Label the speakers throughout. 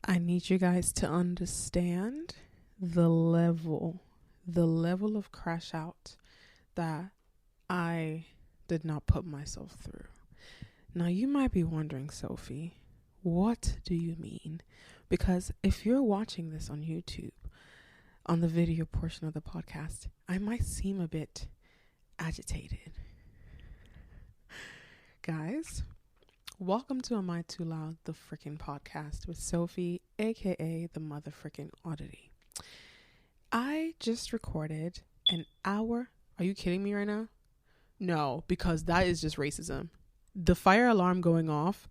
Speaker 1: I need you guys to understand the level of crash out that I did not put myself through. Now you might be wondering, Sophie, what do you mean? Because if you're watching this on YouTube, on the video portion of the podcast, I might seem a bit agitated. Guys, welcome to Am I Too Loud, the freaking podcast with Sophie, aka the mother freaking Odditty. I just recorded an hour. Are you kidding me right now? No, because that is just racism. The fire alarm going off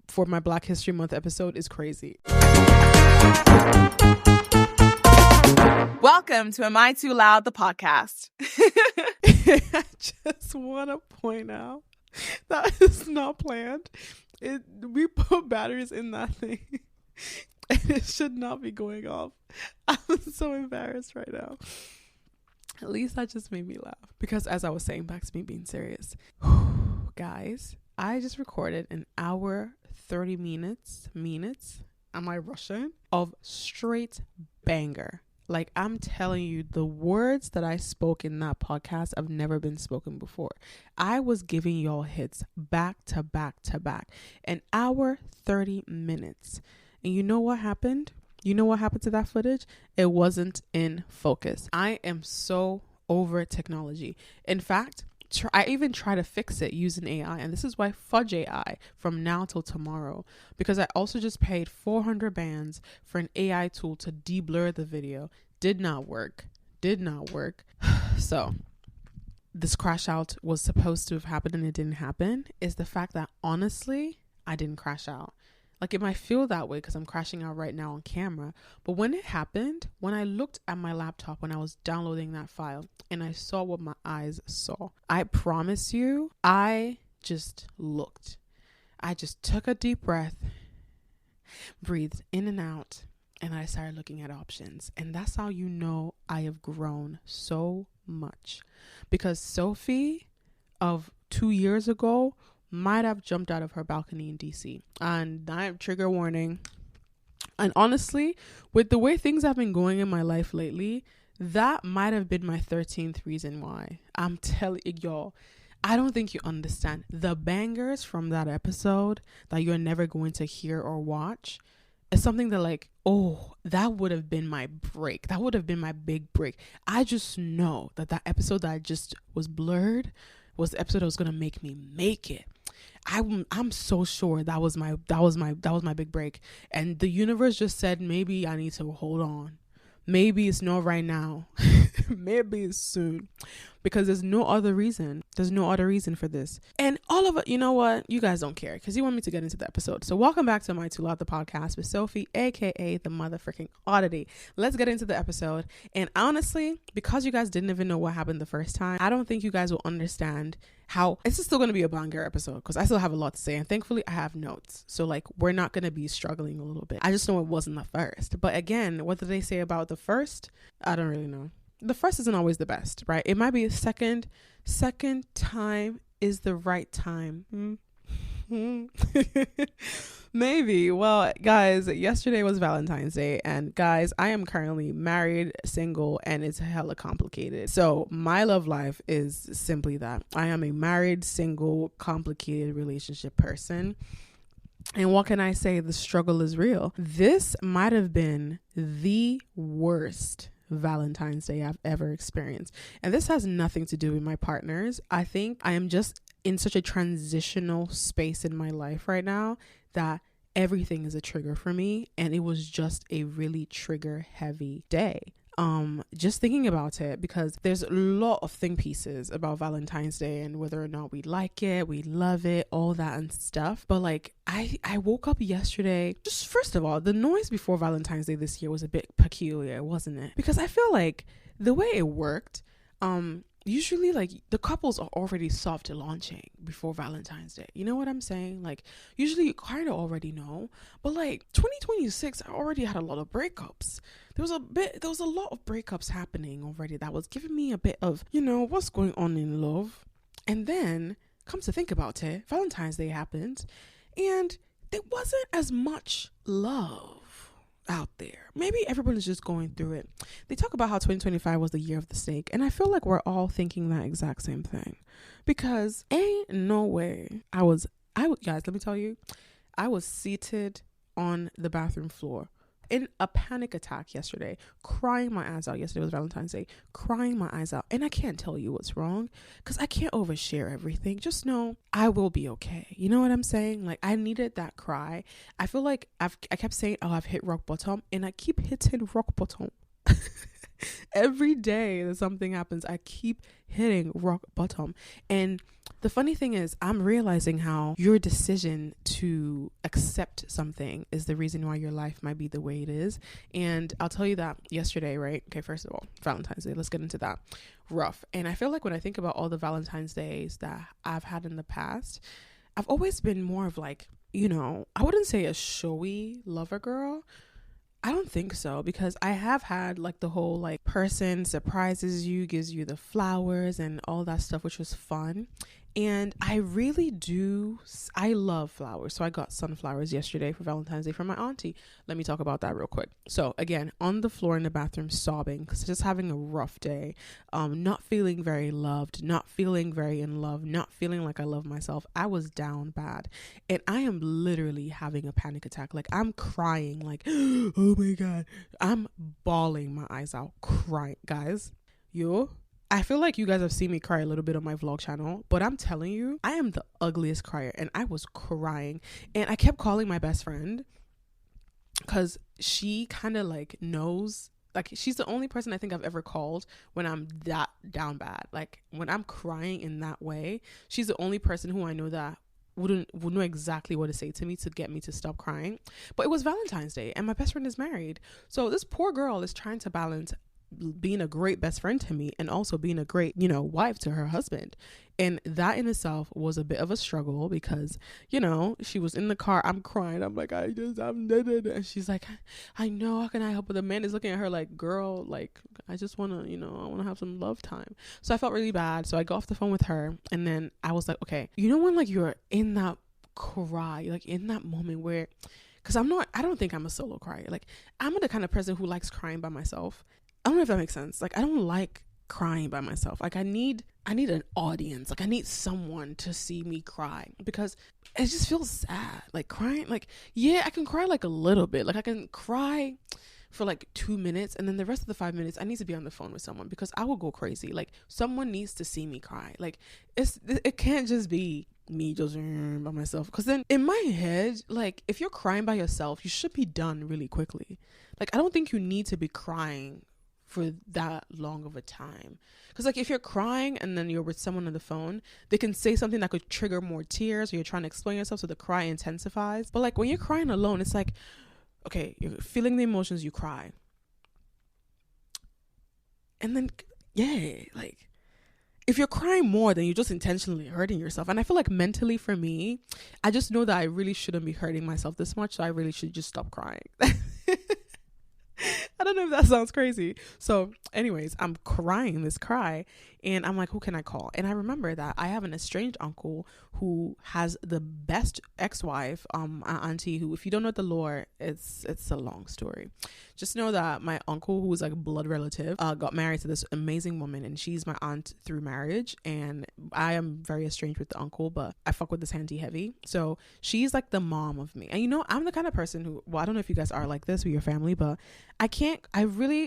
Speaker 1: for my Black History Month episode is crazy.
Speaker 2: Welcome to Am I Too Loud, the podcast.
Speaker 1: I just want to point out that is not planned. We put batteries in that thing and it should not be going off. I'm so embarrassed right now. At least that just made me laugh. Because as I was saying, back to me being serious. Guys, I just recorded an hour, 30 minutes. Am I Russian? Of straight banger. Like, I'm telling you, the words that I spoke in that podcast have never been spoken before. I was giving y'all hits back to back to back. An hour, 30 minutes. And you know what happened? You know what happened to that footage? It wasn't in focus. I am so over technology. In fact, I even try to fix it using AI. And this is why fudge AI from now till tomorrow. Because I also just paid 400 bands for an AI tool to de-blur the video. Did not work. So this crash out was supposed to have happened and it didn't happen. Is the fact that honestly, I didn't crash out. Like, it might feel that way because I'm crashing out right now on camera. But when it happened, when I looked at my laptop, when I was downloading that file and I saw what my eyes saw, I promise you, I just looked. I just took a deep breath, breathed in and out, and I started looking at options. And that's how you know I have grown so much. Because Sophie of 2 years ago might have jumped out of her balcony in DC. And I have trigger warning. And honestly, with the way things have been going in my life lately, that might have been my 13th reason why. I'm telling y'all, I don't think you understand. The bangers from that episode that you're never going to hear or watch is something that, like, oh, that would have been my break. That would have been my big break. I just know that episode that I just was blurred was the episode that was gonna make me make it. I'm so sure that was my big break. And the universe just said, maybe I need to hold on. Maybe it's not right now. Maybe it's soon. Because there's no other reason. There's no other reason for this. And all of it, you know what? You guys don't care because you want me to get into the episode. So welcome back to Am I Too Loud, the podcast with Sophie, aka the mother freaking Oddity. Let's get into the episode. And honestly, because you guys didn't even know what happened the first time, I don't think you guys will understand how this is still going to be a banger episode because I still have a lot to say. And thankfully, I have notes. So, like, we're not going to be struggling a little bit. I just know it wasn't the first. But again, what did they say about the first? I don't really know. The first isn't always the best, right? It might be a second time is the right time. Maybe. Well, guys, yesterday was Valentine's Day, and guys, I am currently married, single, and it's hella complicated. So my love life is simply that. I am a married, single, complicated relationship person. And what can I say? The struggle is real. This might have been the worst Valentine's Day I've ever experienced. And this has nothing to do with my partners. I think I am just in such a transitional space in my life right now that everything is a trigger for me. And it was just a really trigger heavy day. Just thinking about it, because there's a lot of think pieces about Valentine's Day and whether or not we like it, we love it, all that and stuff. But like, I woke up yesterday, just first of all, the noise before Valentine's Day this year was a bit peculiar, wasn't it? Because I feel like the way it worked, usually like the couples are already soft launching before Valentine's Day. You know what I'm saying? Like, usually you kind of already know, but like 2026, I already had a lot of breakups. There was a lot of breakups happening already that was giving me a bit of, you know, what's going on in love. And then come to think about it, Valentine's Day happened and there wasn't as much love. there. Maybe everyone is just going through it. They talk about how 2025 was the year of the snake, and I feel like we're all thinking that exact same thing, because ain't no way guys, let me tell you, I was seated on the bathroom floor in a panic attack yesterday, crying my eyes out. Yesterday was Valentine's Day, crying my eyes out. And I can't tell you what's wrong because I can't overshare everything. Just know I will be okay. You know what I'm saying? Like, I needed that cry. I feel like I kept saying, oh, I've hit rock bottom, and I keep hitting rock bottom. Every day that something happens, I keep hitting rock bottom. And the funny thing is, I'm realizing how your decision to accept something is the reason why your life might be the way it is. And I'll tell you that yesterday, right? Okay, first of all, Valentine's Day. Let's get into that. Rough. And I feel like when I think about all the Valentine's Days that I've had in the past, I've always been more of like, you know, I wouldn't say a showy lover girl. I don't think so, because I have had like the whole like person surprises you, gives you the flowers and all that stuff, which was fun. And I love flowers. So I got sunflowers yesterday for Valentine's Day from my auntie. Let me talk about that real quick. So again, on the floor in the bathroom, sobbing because just having a rough day, not feeling very loved, not feeling very in love, not feeling like I love myself. I was down bad, and I am literally having a panic attack. Like, I'm crying, like, oh my God, I'm bawling my eyes out, crying. Guys, I feel like you guys have seen me cry a little bit on my vlog channel, but I'm telling you, I am the ugliest crier, and I was crying. And I kept calling my best friend because she kind of like knows, like, she's the only person I think I've ever called when I'm that down bad. Like, when I'm crying in that way, she's the only person who I know that would know exactly what to say to me to get me to stop crying. But it was Valentine's Day, and my best friend is married. So this poor girl is trying to balance being a great best friend to me and also being a great, you know, wife to her husband. And that in itself was a bit of a struggle because, you know, she was in the car, I'm crying, I'm like, I'm dead. And she's like, I know, how can I help? But the man is looking at her like, girl, like, I just want to, you know, I want to have some love time. So I felt really bad. So I got off the phone with her, and then I was like, okay, you know, when like you're in that cry, like in that moment where, because I don't think I'm a solo crier. Like, I'm the kind of person who likes crying by myself. I don't know if that makes sense. Like, I don't like crying by myself. Like, I need an audience. Like, I need someone to see me cry because it just feels sad. Like, crying, like, yeah, I can cry like a little bit. Like, I can cry for like 2 minutes, and then the rest of the 5 minutes I need to be on the phone with someone because I will go crazy. Like, someone needs to see me cry. Like, it can't just be me just by myself, because then in my head, like, if you're crying by yourself, you should be done really quickly. Like, I don't think you need to be crying for that long of a time, because like if you're crying and then you're with someone on the phone, they can say something that could trigger more tears, or you're trying to explain yourself so the cry intensifies. But like when you're crying alone, it's like, okay, you're feeling the emotions, you cry, and then yeah, like if you're crying more, then you're just intentionally hurting yourself. And I feel like mentally for me, I just know that I really shouldn't be hurting myself this much, so I really should just stop crying. I don't know if that sounds crazy. So anyways, I'm crying this cry, and I'm like, who can I call? And I remember that I have an estranged uncle who has the best ex-wife, auntie, who, if you don't know the lore, it's a long story. Just know that my uncle, who was like a blood relative, got married to this amazing woman, and she's my aunt through marriage. And I am very estranged with the uncle, but I fuck with this auntie heavy. So she's like the mom of me. And you know, I'm the kind of person who, well, I don't know if you guys are like this with your family, but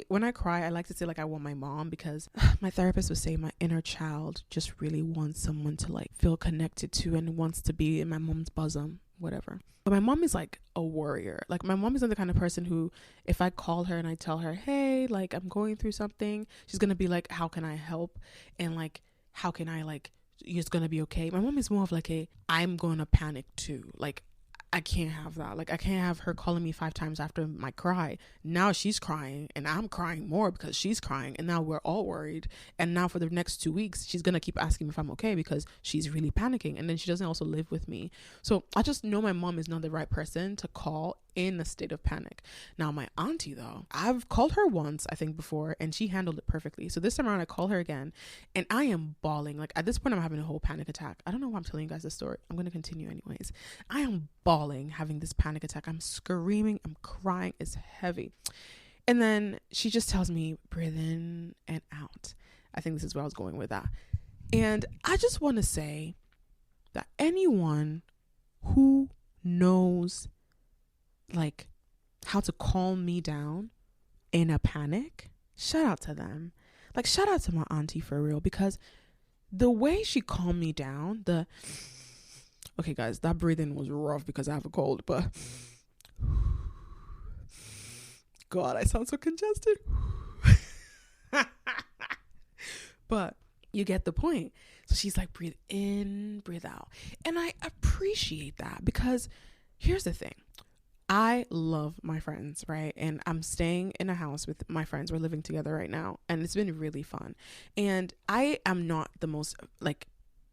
Speaker 1: when I cry, I like to say like I want my mom, because my therapist would say my inner child just really wants someone to like feel connected to and wants to be in my mom's bosom, whatever. But my mom is like a warrior. Like, my mom isn't the kind of person who, if I call her and I tell her, hey, like, I'm going through something, she's gonna be like, how can I help? And like, how can I, like, it's gonna be okay. My mom is more of like I'm gonna panic too. Like, I can't have that. Like, I can't have her calling me 5 times after my cry. Now she's crying and I'm crying more because she's crying, and now we're all worried. And now for the next 2 weeks, she's gonna keep asking me if I'm okay because she's really panicking. And then she doesn't also live with me. So I just know my mom is not the right person to call in a state of panic. Now, my auntie, though, I've called her once, I think, before, and she handled it perfectly. So this time around, I call her again, and I am bawling. Like, at this point, I'm having a whole panic attack. I don't know why I'm telling you guys this story. I'm going to continue anyways. I am bawling, having this panic attack. I'm screaming. I'm crying. It's heavy. And then she just tells me, breathe in and out. I think this is where I was going with that. And I just want to say that anyone who knows like how to calm me down in a panic, shout out to them. Like, shout out to my auntie for real, because the way she calmed me down, okay guys, that breathing was rough because I have a cold, but God, I sound so congested. But you get the point. So she's like, breathe in, breathe out. And I appreciate that, because here's the thing. I love my friends, right? And I'm staying in a house with my friends. We're living together right now, and it's been really fun. And I am not the most, like,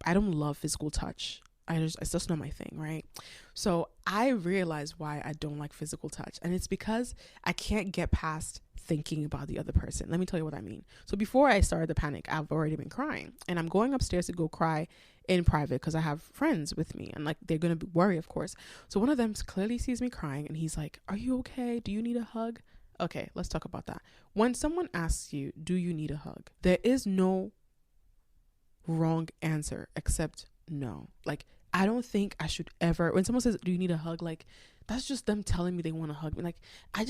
Speaker 1: I don't love physical touch. It's just not my thing, right? So I realize why I don't like physical touch. And it's because I can't get past thinking about the other person. Let me tell you what I mean. So before I started the panic, I've already been crying, and I'm going upstairs to go cry in private because I have friends with me, and like, they're going to worry, of course. So one of them clearly sees me crying, and he's like, are you okay? Do you need a hug? Okay, let's talk about that. When someone asks you, do you need a hug? There is no wrong answer except no. Like, I don't think I should ever, when someone says, do you need a hug? Like, that's just them telling me they want to hug me. Like,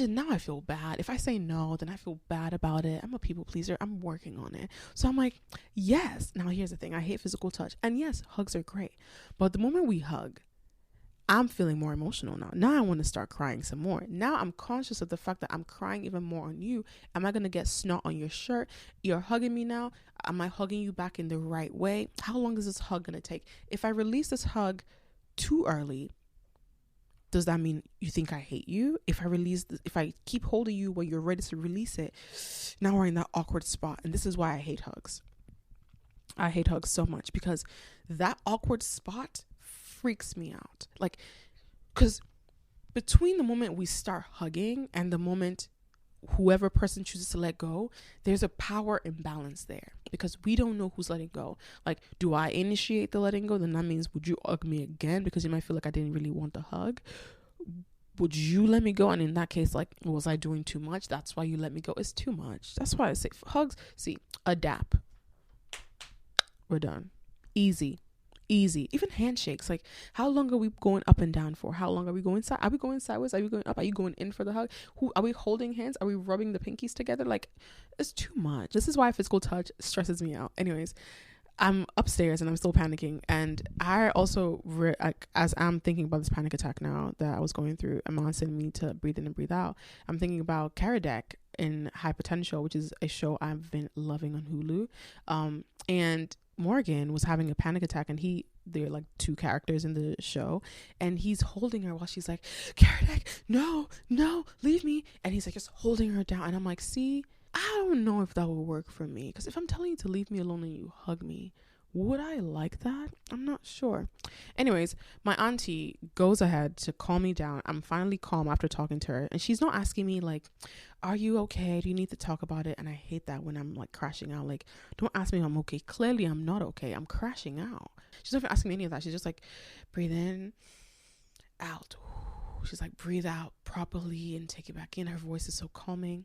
Speaker 1: now I feel bad. If I say no, then I feel bad about it. I'm a people pleaser. I'm working on it. So I'm like, yes. Now here's the thing. I hate physical touch. And yes, hugs are great. But the moment we hug, I'm feeling more emotional now. Now I want to start crying some more. Now I'm conscious of the fact that I'm crying even more on you. Am I going to get snot on your shirt? You're hugging me now. Am I hugging you back in the right way? How long is this hug going to take? If I release this hug too early, does that mean you think I hate you? If I keep holding you while you're ready to release it, now we're in that awkward spot. And this is why I hate hugs. I hate hugs so much, because that awkward spot freaks me out. Like, because between the moment we start hugging and the moment whoever person chooses to let go, there's a power imbalance there, because we don't know who's letting go. Like, do I initiate the letting go? Then that means, would you hug me again? Because you might feel like I didn't really want the hug. Would you let me go? And in that case, like, was I doing too much? That's why you let me go. It's too much. That's why I say hugs. See, adapt. We're done. Easy. Even handshakes. Like, how long are we going up and down for? How long are we going side? Are we going sideways? Are we going up? Are you going in for the hug? Are we holding hands? Are we rubbing the pinkies together? Like, it's too much. This is why physical touch stresses me out. Anyways, I'm upstairs and I'm still panicking, and I also as I'm thinking about this panic attack now that I was going through, Amon's sending me to breathe in and breathe out. I'm thinking about Karadec in Hypotential, which is a show I've been loving on Hulu. And Morgan was having a panic attack, and they're like two characters in the show, and he's holding her while she's like, Karadec, no, leave me. And he's like just holding her down. And I'm like, see, I don't know if that will work for me, because if I'm telling you to leave me alone and you hug me, would I like that? I'm not sure. Anyways, my auntie goes ahead to calm me down. I'm finally calm after talking to her, and she's not asking me like, are you okay? Do you need to talk about it? And I hate that when I'm like crashing out. Like, don't ask me if I'm okay. Clearly I'm not okay. I'm crashing out. She's not even asking me any of that. She's just like, breathe in, out. She's like, breathe out properly and take it back in. Her voice is so calming.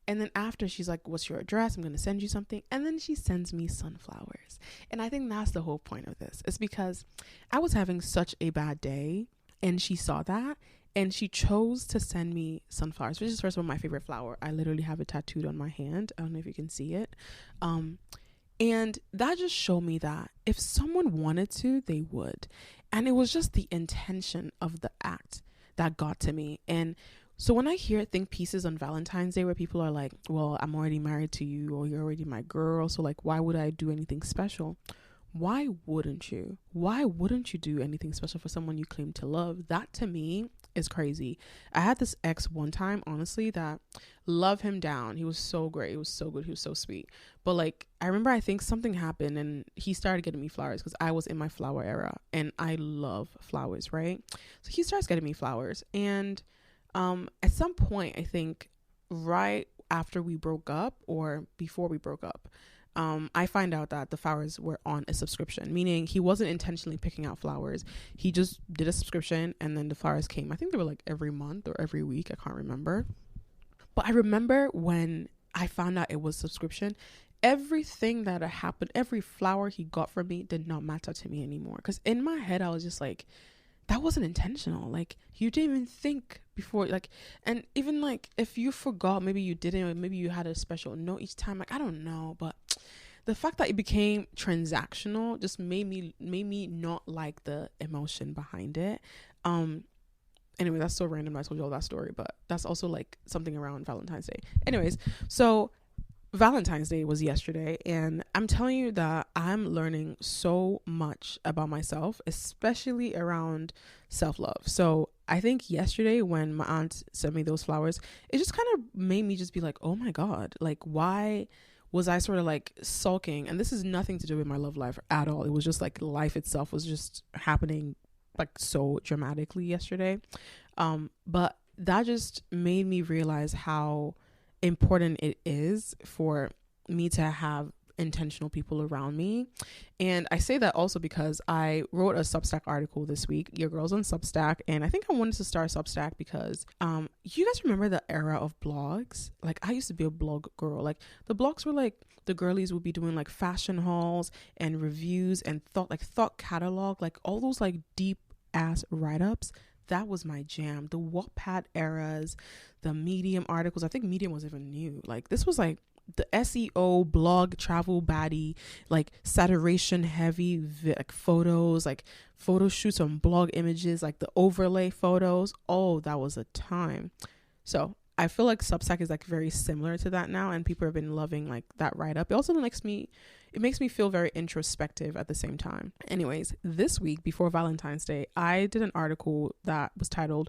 Speaker 1: And then after, she's like, what's your address? I'm going to send you something. And then she sends me sunflowers. And I think that's the whole point of this. It's because I was having such a bad day, and she saw that, and she chose to send me sunflowers, which is first of all my favorite flower. I literally have it tattooed on my hand. I don't know if you can see it. And that just showed me that if someone wanted to, they would. And it was just the intention of the act that got to me. And so when I hear think pieces on Valentine's Day where people are like, well, I'm already married to you, or you're already my girl, so like, why would I do anything special? Why wouldn't you? Why wouldn't you do anything special for someone you claim to love? That to me is crazy. I had this ex one time, honestly, that love him down. He was so great. He was so good. He was so sweet. But like, I remember, I think something happened and he started getting me flowers, because I was in my flower era and I love flowers, right? So he starts getting me flowers, and At some point, I think right after we broke up or before we broke up, I find out that the flowers were on a subscription, meaning he wasn't intentionally picking out flowers. He just did a subscription and then the flowers came. I think they were like every month or every week. I can't remember. But I remember when I found out it was subscription, everything that had happened, every flower he got from me did not matter to me anymore. Because in my head, I was just like, that wasn't intentional. Like, you didn't even think before, like, and even like if you forgot, maybe you didn't, or maybe you had a special note each time, like, I don't know. But the fact that it became transactional just made me not like the emotion behind it. Anyway, that's so random. I told you all that story, but that's also like something around Valentine's Day. Anyways, so Valentine's Day was yesterday, and I'm telling you that I'm learning so much about myself, especially around self-love. So I think yesterday when my aunt sent me those flowers, it just kind of made me just be like, oh my God, like, why was I sort of like sulking? And this is nothing to do with my love life at all. It was just like life itself was just happening like so dramatically yesterday. But that just made me realize how important it is for me to have intentional people around me. And I say that also because I wrote a Substack article this week, Your Girl's on Substack, and I think I wanted to start Substack because you guys remember the era of blogs? Like, I used to be a blog girl. Like, the blogs were like, the girlies would be doing like fashion hauls and reviews and thought catalog, like all those like deep ass write-ups. That was my jam. The Wattpad eras, the Medium articles. I think Medium was even new. Like, this was like the SEO blog travel baddie, like saturation heavy like photos, like photo shoots on blog images, like the overlay photos. Oh, that was a time. So I feel like Substack is like very similar to that now, and people have been loving like that write-up. It also makes me feel very introspective at the same time. Anyways, this week before Valentine's Day, I did an article that was titled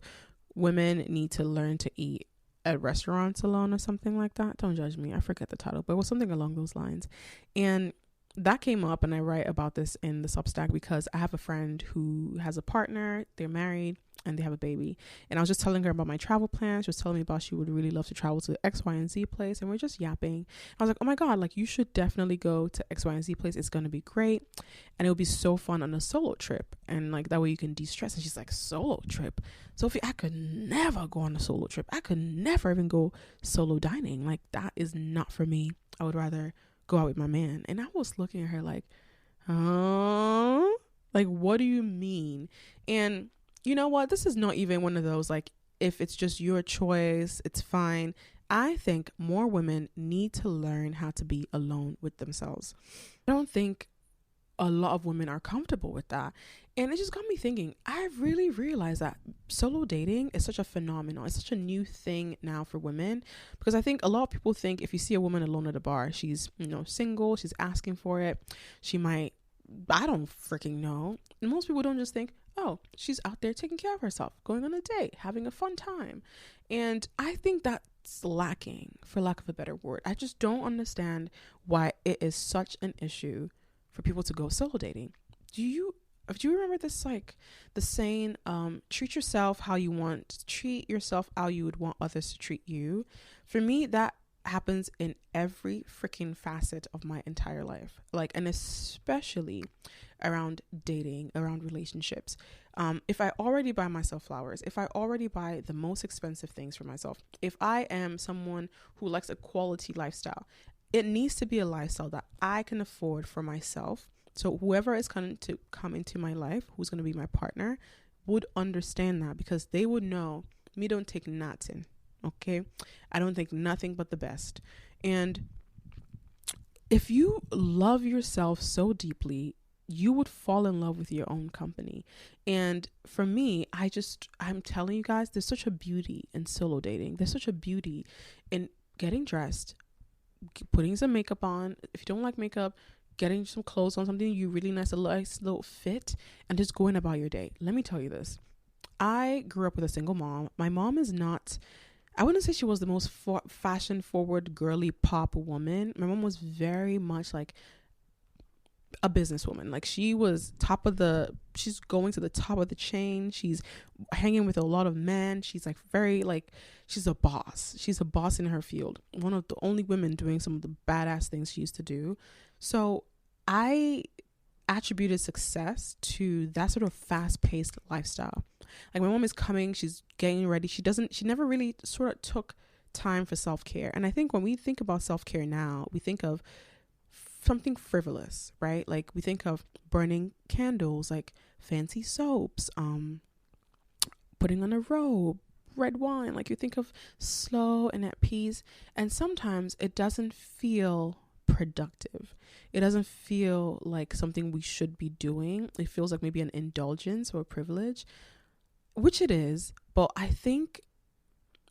Speaker 1: "Women Need to Learn to Eat at Restaurants Alone" or something like that. Don't judge me, I forget the title, but it was something along those lines. And that came up, and I write about this in the Substack because I have a friend who has a partner, they're married, and they have a baby. And I was just telling her about my travel plans. She was telling me about she would really love to travel to the X, Y, and Z place. And we're just yapping. I was like, oh my God, like, you should definitely go to X, Y, and Z place. It's going to be great. And it would be so fun on a solo trip. And like, that way you can de-stress. And she's like, solo trip? Sophie, I could never go on a solo trip. I could never even go solo dining. Like, that is not for me. I would rather go out with my man. And I was looking at her like, huh? Like, what do you mean? And you know what? This is not even one of those, like, if it's just your choice, it's fine. I think more women need to learn how to be alone with themselves. I don't think a lot of women are comfortable with that. And it just got me thinking, I really realized that solo dating is such a phenomenon. It's such a new thing now for women, because I think a lot of people think if you see a woman alone at a bar, she's, single, she's asking for it. She might, I don't freaking know. And most people don't just think, oh, she's out there taking care of herself, going on a date, having a fun time. And I think that's lacking, for lack of a better word. I just don't understand why it is such an issue for people to go solo dating. Do you remember this, like, the saying, treat yourself how you want to treat yourself, how you would want others to treat you? For me, that happens in every freaking facet of my entire life. Like, and especially around dating, around relationships. If I already buy myself flowers, if I already buy the most expensive things for myself, if I am someone who likes a quality lifestyle, it needs to be a lifestyle that I can afford for myself. So whoever is going to come into my life, who's going to be my partner, would understand that, because they would know me don't take nothing. Okay. I don't think nothing but the best. And if you love yourself so deeply, you would fall in love with your own company. And for me, I'm telling you guys, there's such a beauty in solo dating. There's such a beauty in getting dressed, putting some makeup on. If you don't like makeup, getting some clothes on, something you really nice, a nice little fit, and just going about your day. Let me tell you this. I grew up with a single mom. My mom is not, I wouldn't say she was the most fashion forward, girly pop woman. My mom was very much like, a businesswoman. Like she's going to the top of the chain. She's hanging with a lot of men. She's like she's a boss. She's a boss in her field. One of the only women doing some of the badass things she used to do. So I attributed success to that sort of fast-paced lifestyle. Like my mom is coming, she's getting ready. She never really sort of took time for self-care. And I think when we think about self-care now, we think of something frivolous, right? Like we think of burning candles, like fancy soaps, putting on a robe, red wine. Like you think of slow and at peace. And sometimes it doesn't feel productive. It doesn't feel like something we should be doing. It feels like maybe an indulgence or a privilege, which it is. But I think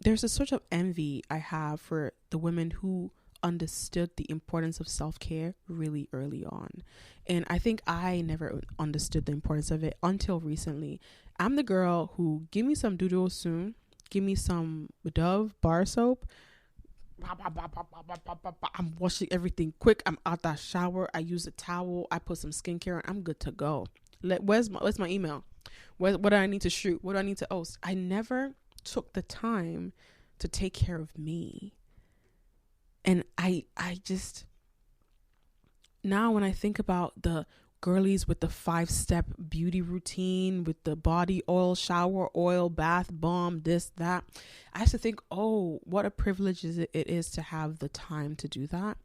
Speaker 1: there's a sort of envy I have for the women who understood the importance of self-care really early on. And I think I never understood the importance of it until recently. I'm the girl who give me some doodle soon, give me some Dove bar soap, I'm washing everything quick, I'm out that shower, I use a towel, I put some skincare on, I'm good to go. Where's my email? What do I need to shoot? What do I need to post? I never took the time to take care of me. And I just, now when I think about the girlies with the 5-step beauty routine, with the body oil, shower oil, bath bomb, this, that, I used to think, oh, what a privilege it is to have the time to do that.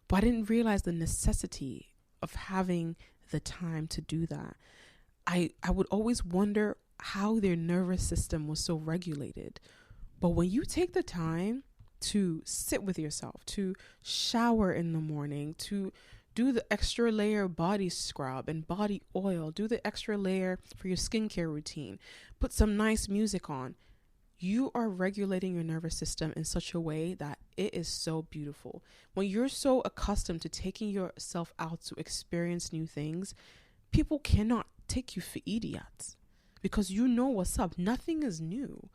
Speaker 1: But I didn't realize the necessity of having the time to do that. I would always wonder how their nervous system was so regulated. But when you take the time to sit with yourself, to shower in the morning, to do the extra layer body scrub and body oil, do the extra layer for your skincare routine, put some nice music on, you are regulating your nervous system in such a way that it is so beautiful. When you're so accustomed to taking yourself out to experience new things, people cannot take you for idiots because you know what's up. Nothing is new.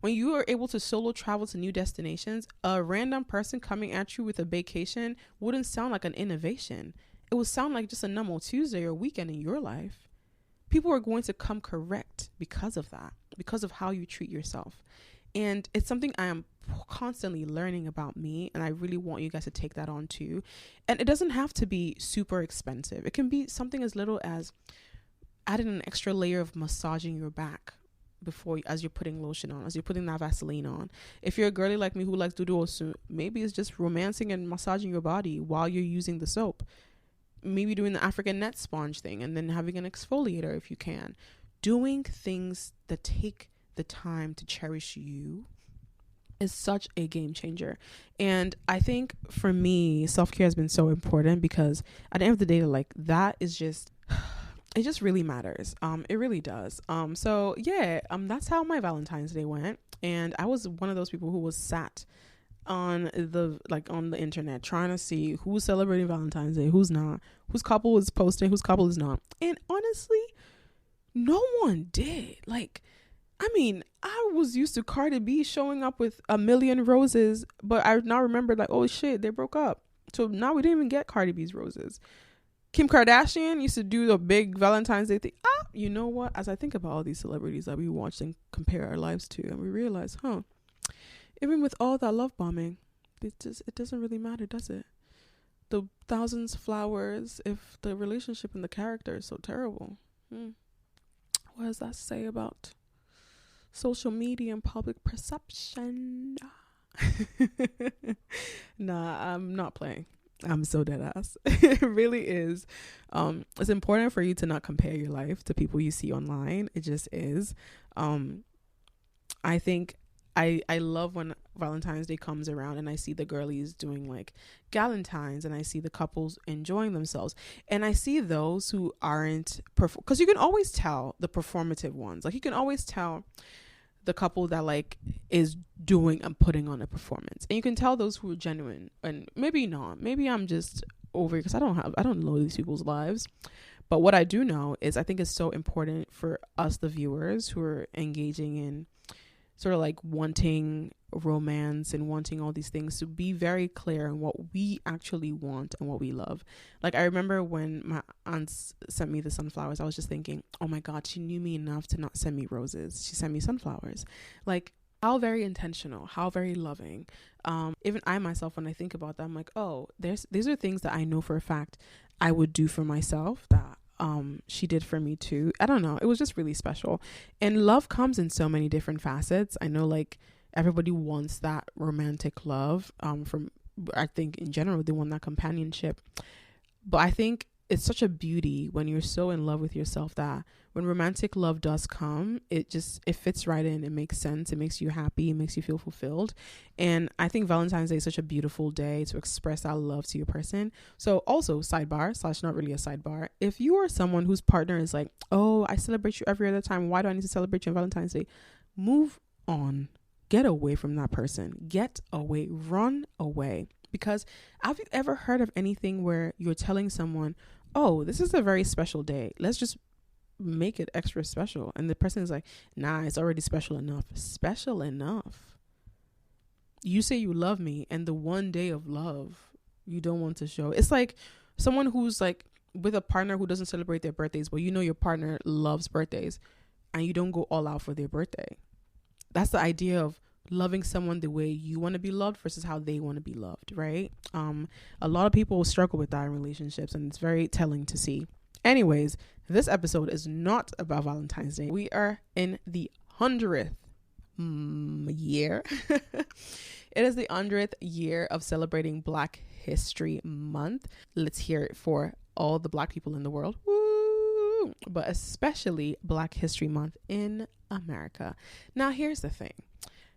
Speaker 1: When you are able to solo travel to new destinations, a random person coming at you with a vacation wouldn't sound like an innovation. It would sound like just a normal Tuesday or weekend in your life. People are going to come correct because of that, because of how you treat yourself. And it's something I am constantly learning about me, and I really want you guys to take that on too. And it doesn't have to be super expensive. It can be something as little as adding an extra layer of massaging your back as you're putting lotion on, as you're putting that Vaseline on. If you're a girly like me who likes to do also, maybe it's just romancing and massaging your body while you're using the soap. Maybe doing the African net sponge thing and then having an exfoliator if you can. Doing things that take the time to cherish you is such a game changer. And I think for me, self-care has been so important because at the end of the day, like that is just, it just really matters. It really does. So yeah, that's how my Valentine's Day went. And I was one of those people who was sat on the internet trying to see who's celebrating Valentine's Day, who's not, whose couple is posting, whose couple is not. And honestly, no one did. Like, I mean, I was used to Cardi B showing up with 1,000,000 roses, but I now remember like, oh shit, they broke up. So now we didn't even get Cardi B's roses. Kim Kardashian used to do the big Valentine's Day thing. You know what? As I think about all these celebrities that we watch and compare our lives to, and we realize, even with all that love bombing, it doesn't really matter, does it? The thousands of flowers, if the relationship and the character is so terrible. What does that say about social media and public perception? Nah, I'm not playing. I'm so dead ass. It really is. It's important for you to not compare your life to people you see online. It just is. I think I love when Valentine's Day comes around and I see the girlies doing like galentines and I see the couples enjoying themselves, and I see those who aren't because you can always tell the performative ones. Like you can always tell the couple that like is doing and putting on a performance, and you can tell those who are genuine. And maybe not, maybe I'm just over because I don't know these people's lives. But what I do know is I think it's so important for us, the viewers who are engaging in sort of like wanting romance and wanting all these things, to be very clear on what we actually want and what we love. Like, I remember when my aunts sent me the sunflowers, I was just thinking, oh my God, she knew me enough to not send me roses. She sent me sunflowers. Like, how very intentional, how very loving. Even I myself, when I think about that, I'm like, oh, these are things that I know for a fact I would do for myself that she did for me too. I don't know. It was just really special. And love comes in so many different facets. I know, like, everybody wants that romantic love. I think in general, they want that companionship. But I think it's such a beauty when you're so in love with yourself that when romantic love does come, it fits right in. It makes sense. It makes you happy. It makes you feel fulfilled. And I think Valentine's Day is such a beautiful day to express that love to your person. So also, sidebar / not really a sidebar, if you are someone whose partner is like, oh, I celebrate you every other time, why do I need to celebrate you on Valentine's Day? Move on. Get away from that person. Get away. Run away. Because have you ever heard of anything where you're telling someone, oh, this is a very special day, let's just make it extra special, and the person is like, nah, it's already special enough. Special enough? You say you love me, and the one day of love you don't want to show. It's like someone who's like with a partner who doesn't celebrate their birthdays, but you know your partner loves birthdays, and you don't go all out for their birthday. That's the idea of loving someone the way you want to be loved versus how they want to be loved, right? A lot of people struggle with that in relationships, and it's very telling to see. Anyways, this episode is not about Valentine's Day. We are in the 100th year. It is the 100th year of celebrating Black History Month. Let's hear it for all the Black people in the world. Woo! But especially Black History Month in America. Now, here's the thing.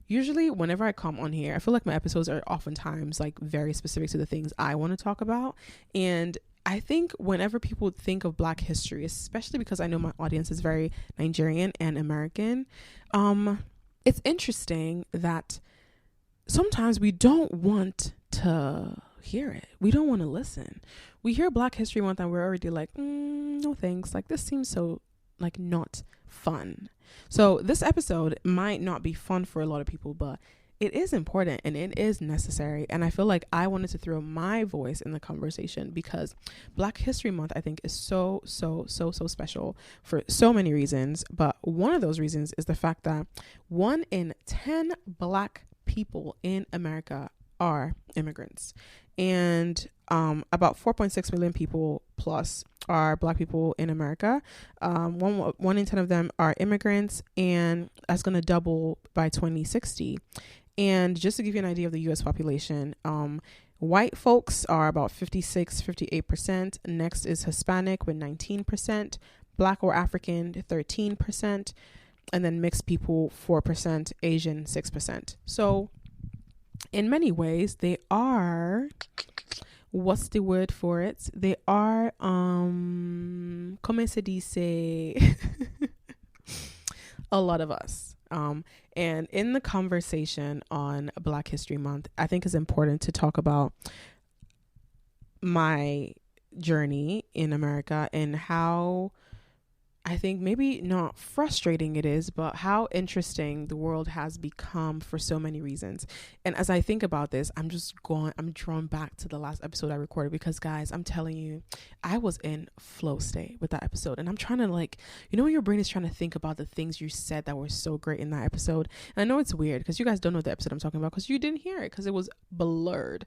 Speaker 1: Usually whenever I come on here, I feel like my episodes are oftentimes like very specific to the things I want to talk about. And I think whenever people think of Black history, especially because I know my audience is very Nigerian and American, it's interesting that sometimes we don't want to hear it. We don't want to listen. We hear Black History Month and we're already like, no thanks. Like, this seems so like not fun. So this episode might not be fun for a lot of people, but it is important and it is necessary. And I feel like I wanted to throw my voice in the conversation because Black History Month, I think, is so special for so many reasons. But one of those reasons is the fact that 1 in 10 Black people in America are immigrants. And about 4.6 million people plus are Black people in America. 1 in 10 of them are immigrants, and that's going to double by 2060. And just to give you an idea of the U.S. population, white folks are about 58%. Next is Hispanic with 19%, Black or African 13%, and then mixed people 4%, Asian 6%. So in many ways, they are, what's the word for it? They are, como se dice, a lot of us. And in the conversation on Black History Month, I think it's important to talk about my journey in America and how I think maybe not frustrating it is, but how interesting the world has become for so many reasons. And as I think about this, I'm drawn back to the last episode I recorded because, guys, I'm telling you, I was in flow state with that episode. And I'm trying to, like, you know, when your brain is trying to think about the things you said that were so great in that episode. And I know it's weird because you guys don't know the episode I'm talking about because you didn't hear it because it was blurred.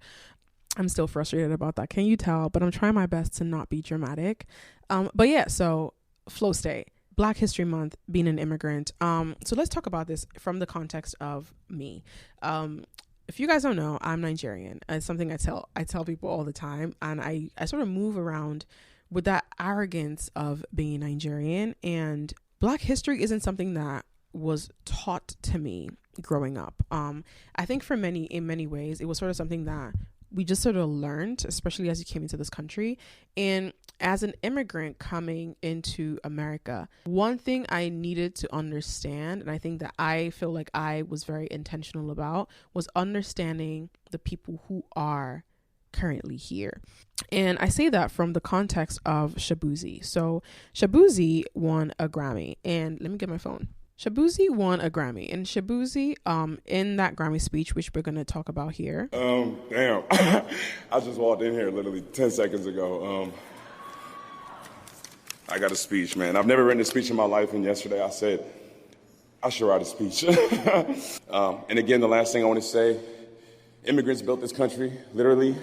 Speaker 1: I'm still frustrated about that. Can you tell? But I'm trying my best to not be dramatic. But yeah, so flow state, Black History Month, being an immigrant. So let's talk about this from the context of me. If you guys don't know, I'm Nigerian. It's something I tell people all the time, and I sort of move around with that arrogance of being Nigerian. And Black history isn't something that was taught to me growing up. I think in many ways, it was sort of something that we just sort of learned, especially as you came into this country. And as an immigrant coming into America, one thing I needed to understand, and I think that I feel like I was very intentional about, was understanding the people who are currently here. And I say that from the context of Shaboozey. So Shaboozey won a Grammy, and let me get my phone. Shaboozey won a Grammy, and Shaboozey, in that Grammy speech, which we're going to talk about here.
Speaker 3: Damn. I just walked in here literally 10 seconds ago. I got a speech, man. I've never written a speech in my life, and yesterday I said, I should write a speech. And again, the last thing I want to say, immigrants built this country, literally.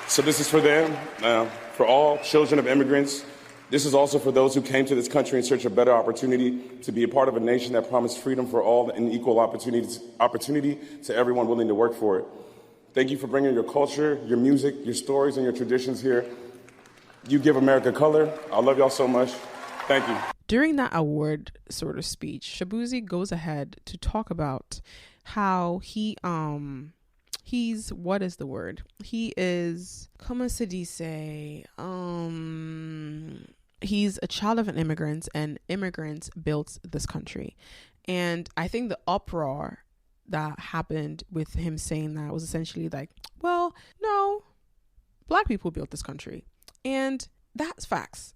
Speaker 3: So this is for them, for all children of immigrants. This is also for those who came to this country in search of better opportunity, to be a part of a nation that promised freedom for all and equal opportunity to everyone willing to work for it. Thank you for bringing your culture, your music, your stories, and your traditions here. You give America color. I love y'all so much. Thank you.
Speaker 1: During that award sort of speech, Shaboozey goes ahead to talk about how he's, what is the word? He is, como se dice, he's a child of an immigrant, and immigrants built this country. And I think the uproar that happened with him saying that was essentially like, well, no, Black people built this country. And that's facts.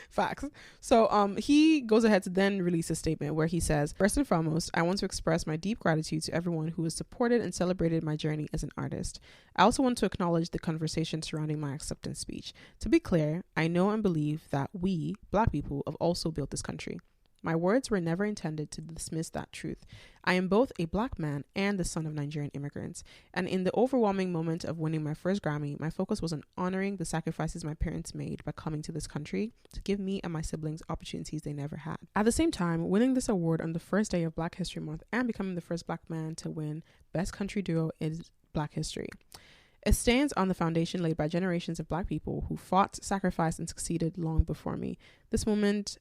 Speaker 1: Facts. So he goes ahead to then release a statement where he says, first and foremost, I want to express my deep gratitude to everyone who has supported and celebrated my journey as an artist. I also want to acknowledge the conversation surrounding my acceptance speech. To be clear, I know and believe that we, Black people, have also built this country. My words were never intended to dismiss that truth. I am both a Black man and the son of Nigerian immigrants. And in the overwhelming moment of winning my first Grammy, my focus was on honoring the sacrifices my parents made by coming to this country to give me and my siblings opportunities they never had. At the same time, winning this award on the first day of Black History Month and becoming the first Black man to win Best Country Duo is Black history. It stands on the foundation laid by generations of Black people who fought, sacrificed, and succeeded long before me. This moment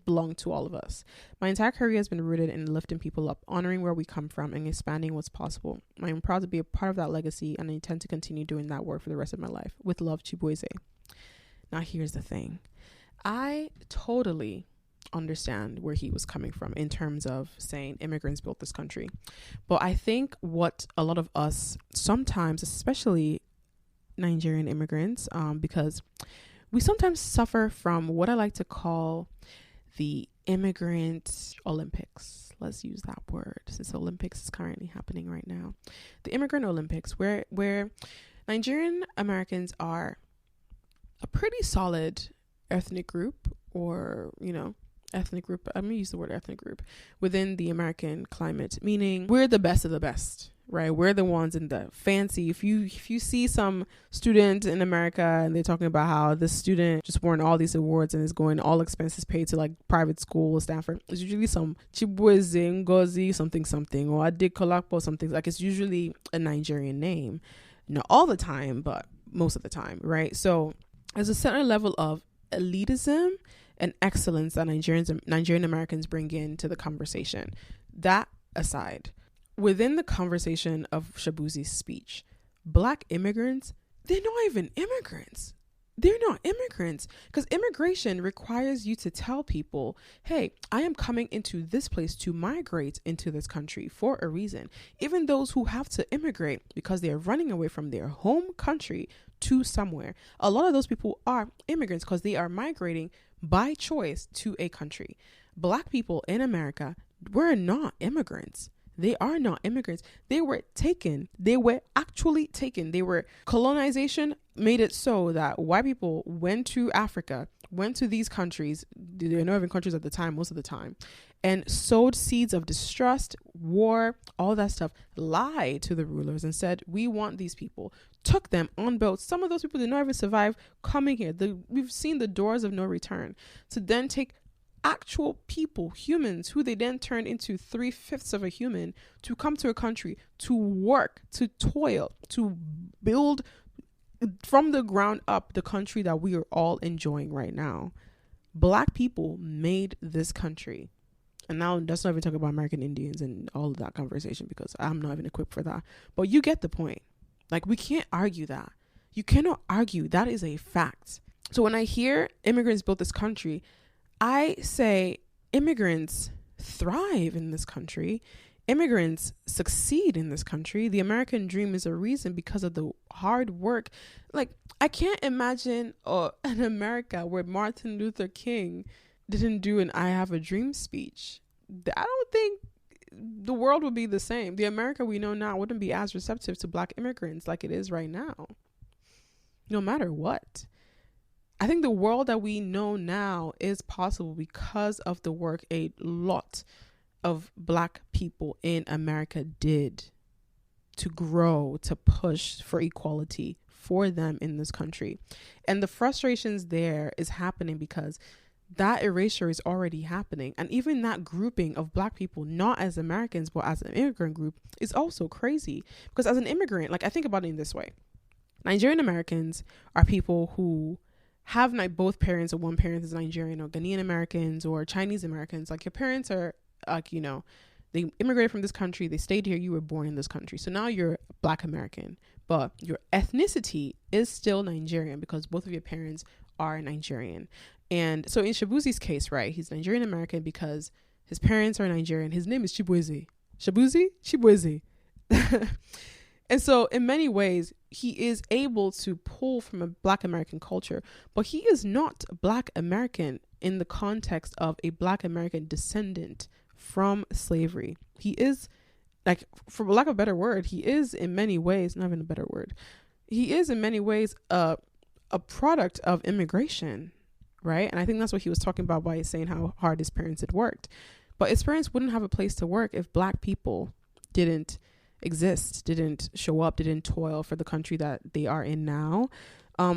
Speaker 1: belong to all of us. My entire career has been rooted in lifting people up, honoring where we come from, and expanding what's possible. I am proud to be a part of that legacy, and I intend to continue doing that work for the rest of my life. With love, Shaboozey. Now here's the thing. I totally understand where he was coming from in terms of saying immigrants built this country. But I think what a lot of us sometimes, especially Nigerian immigrants, because we sometimes suffer from what I like to call the immigrant Olympics. Let's use that word since Olympics is currently happening right now. The immigrant Olympics, where Nigerian Americans are a pretty solid ethnic group, or, ethnic group. I'm going to use the word ethnic group within the American climate, meaning we're the best of the best. Right, we're the ones in the fancy. If you see some student in America and they're talking about how this student just won all these awards and is going all expenses paid to like private school, Stanford, it's usually some Chibueze Ngozi something, or Adekolakpo something. Like, it's usually a Nigerian name, not all the time, but most of the time, right? So there's a certain level of elitism and excellence that Nigerian Americans bring into the conversation. That aside, within the conversation of Shaboozey's speech, Black immigrants, they're not even immigrants. They're not immigrants, because immigration requires you to tell people, hey, I am coming into this place to migrate into this country for a reason. Even those who have to immigrate because they are running away from their home country to somewhere, a lot of those people are immigrants because they are migrating by choice to a country. Black people in America were not immigrants. They are not immigrants. They were taken. They were actually taken. Colonization made it so that white people went to Africa, went to these countries, they're not even countries at the time, most of the time, and sowed seeds of distrust, war, all that stuff, lied to the rulers and said, we want these people, took them on boats. Some of those people did not even survive coming here. We've seen the doors of no return to then take actual people, humans, who they then turned into 3/5 of a human to come to a country, to work, to toil, to build from the ground up the country that we are all enjoying right now. Black people made this country. And now let's not even talk about American Indians and all of that conversation, because I'm not even equipped for that. But you get the point. Like, we can't argue that. You cannot argue. That is a fact. So when I hear immigrants built this country, I say immigrants thrive in this country. immigrants succeed in this country. The American dream is a reason because of the hard work. Like, I can't imagine an America where Martin Luther King didn't do an I Have a Dream speech. I don't think the world would be the same. The America we know now wouldn't be as receptive to Black immigrants like it is right now, no matter what. I think the world that we know now is possible because of the work a lot of Black people in America did to grow, to push for equality for them in this country. And the frustrations there is happening because that erasure is already happening. And even that grouping of Black people, not as Americans, but as an immigrant group, is also crazy. Because as an immigrant, like, I think about it in this way. Nigerian Americans are people who have both parents, or one parent is Nigerian, or Ghanaian Americans, or Chinese Americans. Like, your parents are, like, you know, they immigrated from this country, they stayed here, you were born in this country. So now you're Black American, but your ethnicity is still Nigerian because both of your parents are Nigerian. And so in Shaboozey's case, right, he's Nigerian American because his parents are Nigerian. His name is Shaboozey. Shaboozey. And so in many ways, he is able to pull from a Black American culture, but he is not Black American in the context of a Black American descendant from slavery. He is, like, for lack of a better word, he is in many ways, not even a better word, he is in many ways a product of immigration, right? And I think that's what he was talking about by saying how hard his parents had worked. But his parents wouldn't have a place to work if Black people didn't exist, didn't show up, didn't toil for the country that they are in now.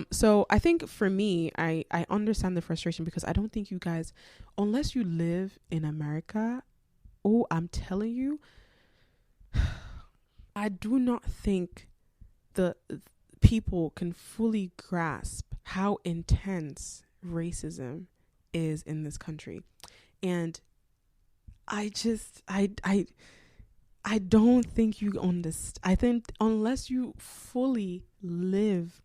Speaker 1: So I think for me, I understand the frustration because I don't think you guys, unless you live in America, I'm telling you, I do not think the people can fully grasp how intense racism is in this country. And I don't think you understand. I think unless you fully live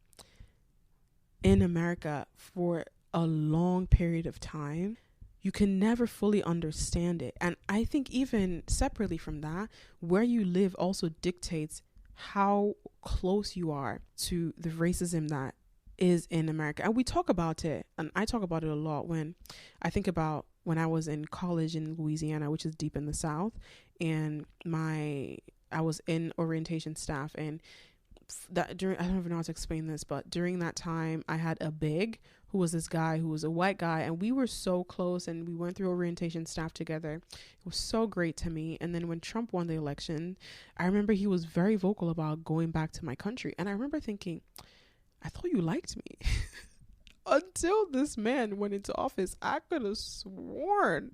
Speaker 1: in America for a long period of time, you can never fully understand it. And I think even separately from that, where you live also dictates how close you are to the racism that is in America. And we talk about it, and I talk about it a lot when I think about when I was in college in Louisiana, which is deep in the South, and I was in orientation staff, and I don't even know how to explain this, but during that time I had a big who was this guy who was a white guy, and we were so close, and we went through orientation staff together. It was so great to me. And then when Trump won the election, I remember he was very vocal about going back to my country, and I remember thinking, I thought you liked me. Until this man went into office, I could have sworn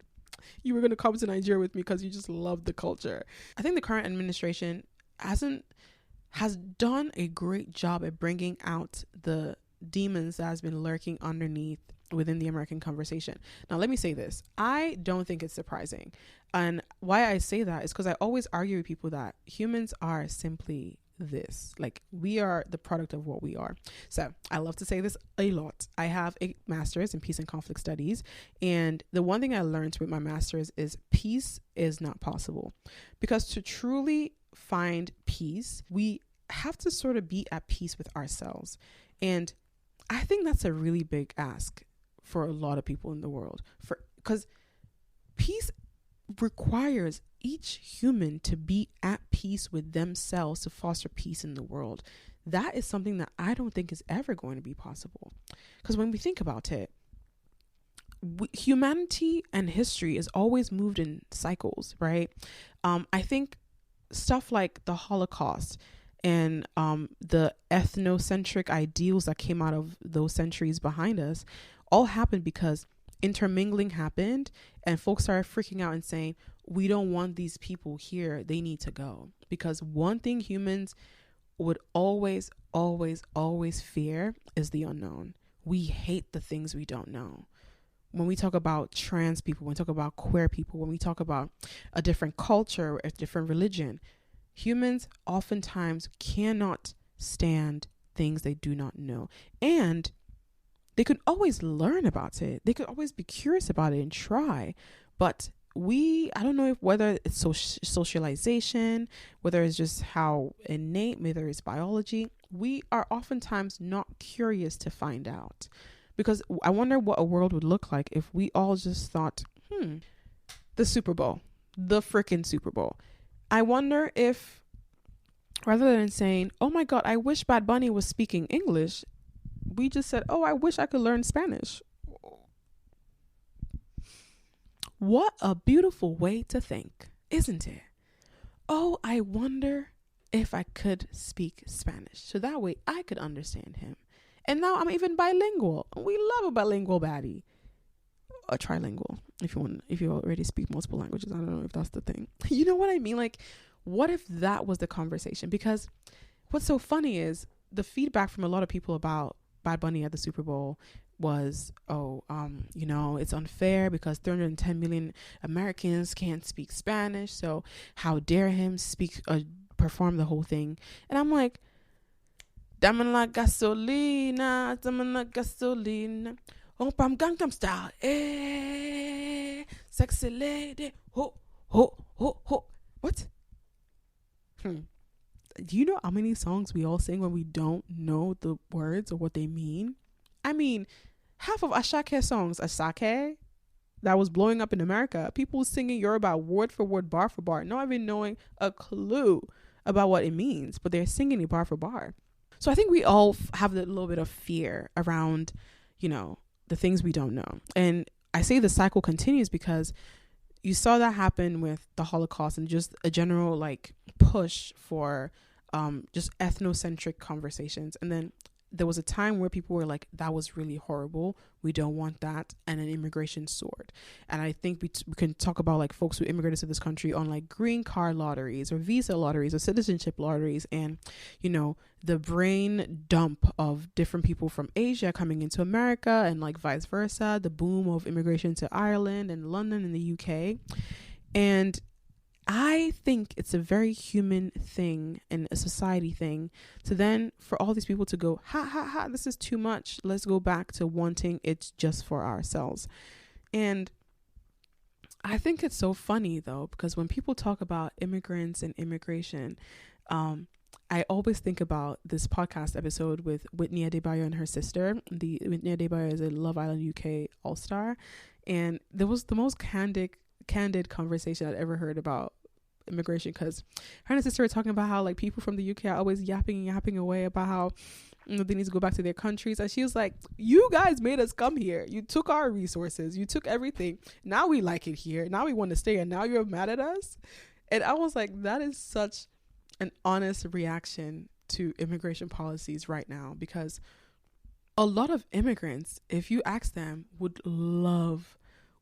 Speaker 1: you were going to come to Nigeria with me because you just love the culture. I think the current administration has done a great job at bringing out the demons that has been lurking underneath within the American conversation. Now, let me say this. I don't think it's surprising. And why I say that is because I always argue with people that humans are simply this. Like, we are the product of what we are. So I love to say this a lot. I have a master's in peace and conflict studies, and the one thing I learned with my master's is peace is not possible, because to truly find peace, we have to sort of be at peace with ourselves. And I think that's a really big ask for a lot of people in the world, because peace requires each human to be at peace with themselves to foster peace in the world. That is something that I don't think is ever going to be possible. Because when we think about it, humanity and history is always moved in cycles, right? I think stuff like the Holocaust and the ethnocentric ideals that came out of those centuries behind us all happened because intermingling happened, and folks started freaking out and saying, we don't want these people here, they need to go. Because one thing humans would always fear is the unknown. We hate the things we don't know. When we talk about trans people, when we talk about queer people, when we talk about a different culture, a different religion, humans oftentimes cannot stand things they do not know. And they could always learn about it. They could always be curious about it and try. But I don't know whether it's socialization, whether it's just how innate, whether it's biology, we are oftentimes not curious to find out. Because I wonder what a world would look like if we all just thought, the Super Bowl, the freaking Super Bowl. I wonder if, rather than saying, oh my God, I wish Bad Bunny was speaking English, we just said, oh, I wish I could learn Spanish. What a beautiful way to think, isn't it? Oh, I wonder if I could speak Spanish, so that way I could understand him. And now I'm even bilingual. We love a bilingual baddie. A trilingual, if you already speak multiple languages. I don't know if that's the thing. You know what I mean? Like, what if that was the conversation? Because what's so funny is the feedback from a lot of people about Bad Bunny at the Super Bowl was, it's unfair because 310 million Americans can't speak Spanish. So how dare him perform the whole thing? And I'm like, dame la gasolina, dame la gasolina. Oh, I'm Gangnam Style. Sexy lady. Ho, ho, ho, ho. What? Do you know how many songs we all sing when we don't know the words or what they mean? I mean, half of Asake songs, Asake, that was blowing up in America, people singing Yoruba word for word, bar for bar, not even knowing a clue about what it means, but they're singing it bar for bar. So I think we all have a little bit of fear around, the things we don't know. And I say the cycle continues because you saw that happen with the Holocaust and just a general push for just ethnocentric conversations. And then there was a time where people were like, that was really horrible. We don't want that. And an immigration soared. And I think we can talk about folks who immigrated to this country on green card lotteries or visa lotteries or citizenship lotteries. And, the brain dump of different people from Asia coming into America and vice versa, the boom of immigration to Ireland and London and the UK. And I think it's a very human thing and a society thing to then for all these people to go, ha, this is too much. Let's go back to wanting it just for ourselves. And I think it's so funny, though, because when people talk about immigrants and immigration, I always think about this podcast episode with Whitney Adebayo and her sister. Whitney Adebayo is a Love Island UK all-star. And there was the most candid conversation I'd ever heard about immigration, because her and her sister were talking about how people from the UK are always yapping away about how they need to go back to their countries, and she was like, you guys made us come here, you took our resources, you took everything, now we like it here, now we want to stay, and now you're mad at us. And I was like, that is such an honest reaction to immigration policies right now, because a lot of immigrants, if you ask them, would love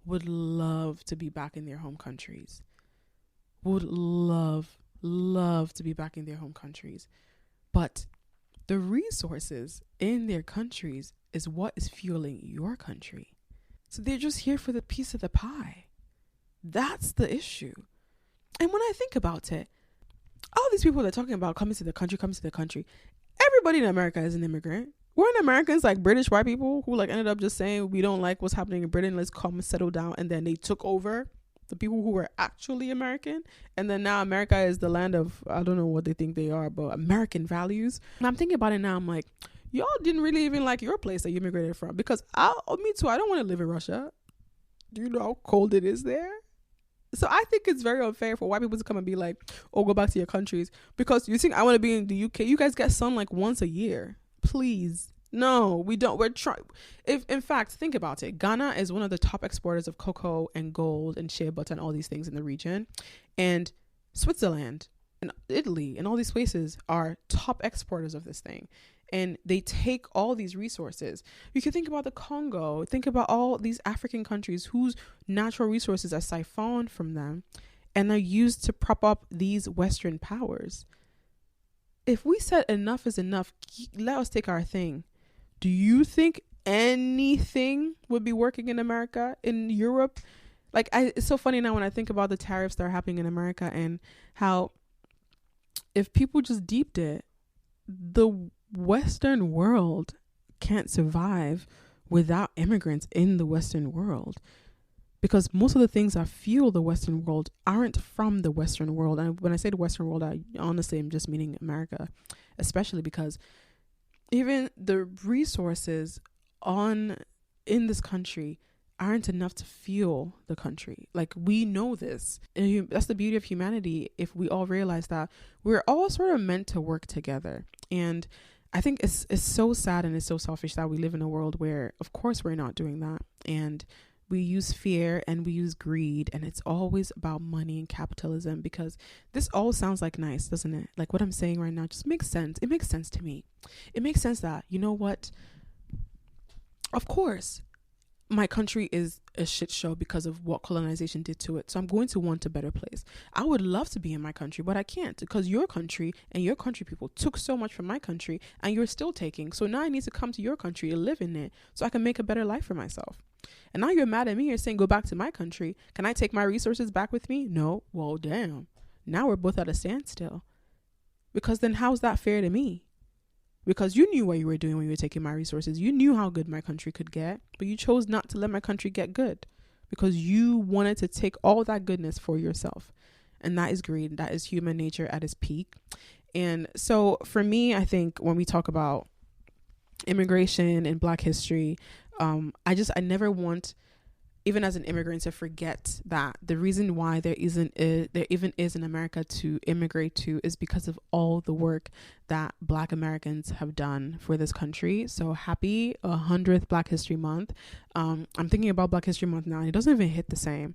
Speaker 1: to be back in their home countries. Would love to be back in their home countries. But the resources in their countries is what is fueling your country. So they're just here for the piece of the pie. That's the issue. And when I think about it, all these people that are talking about coming to the country, everybody in America is an immigrant. Weren't Americans British white people who ended up just saying, we don't like what's happening in Britain, let's come settle down, and then they took over the people who were actually American, and then now America is the land of, I don't know what they think they are, but American values. And I'm thinking about it now, I'm like, y'all didn't really even like your place that you immigrated from, because me too, I don't want to live in Russia. Do you know how cold it is there? So I think it's very unfair for white people to come and be like, oh, go back to your countries, because you think I want to be in the UK. You guys get sun once a year. Please. No, we don't. We're trying. If in fact, think about it. Ghana is one of the top exporters of cocoa and gold and shea butter and all these things in the region. And Switzerland and Italy and all these places are top exporters of this thing. And they take all these resources. You can think about the Congo. Think about all these African countries whose natural resources are siphoned from them and are used to prop up these Western powers. If we said enough is enough, let us take our thing. Do you think anything would be working in America, in Europe? It's so funny now when I think about the tariffs that are happening in America and how if people just deeped it, the Western world can't survive without immigrants in the Western world, because most of the things that fuel the Western world aren't from the Western world. And when I say the Western world, I honestly am just meaning America, especially because even the resources in this country aren't enough to fuel the country. Like, we know this. And that's the beauty of humanity. If we all realize that we're all sort of meant to work together. And I think it's so sad and it's so selfish that we live in a world where, of course, we're not doing that. And we use fear and we use greed, and it's always about money and capitalism, because this all sounds like nice, doesn't it? Like, what I'm saying right now just makes sense. It makes sense to me. It makes sense that, you know what? Of course, my country is a shit show because of what colonization did to it. So I'm going to want a better place. I would love to be in my country, but I can't, because your country and your country people took so much from my country and you're still taking. So now I need to come to your country and live in it so I can make a better life for myself. And now you're mad at me. You're saying, go back to my country. Can I take my resources back with me? No. Well, damn. Now we're both at a standstill. Because then how's that fair to me? Because you knew what you were doing when you were taking my resources. You knew how good my country could get, but you chose not to let my country get good because you wanted to take all that goodness for yourself. And that is greed. That is human nature at its peak. And so for me, I think when we talk about immigration and Black history, I never want, even as an immigrant, to forget that the reason why there even is in America to immigrate to is because of all the work that Black Americans have done for this country. So happy 100th Black History Month. I'm thinking about Black History Month now, and it doesn't even hit the same.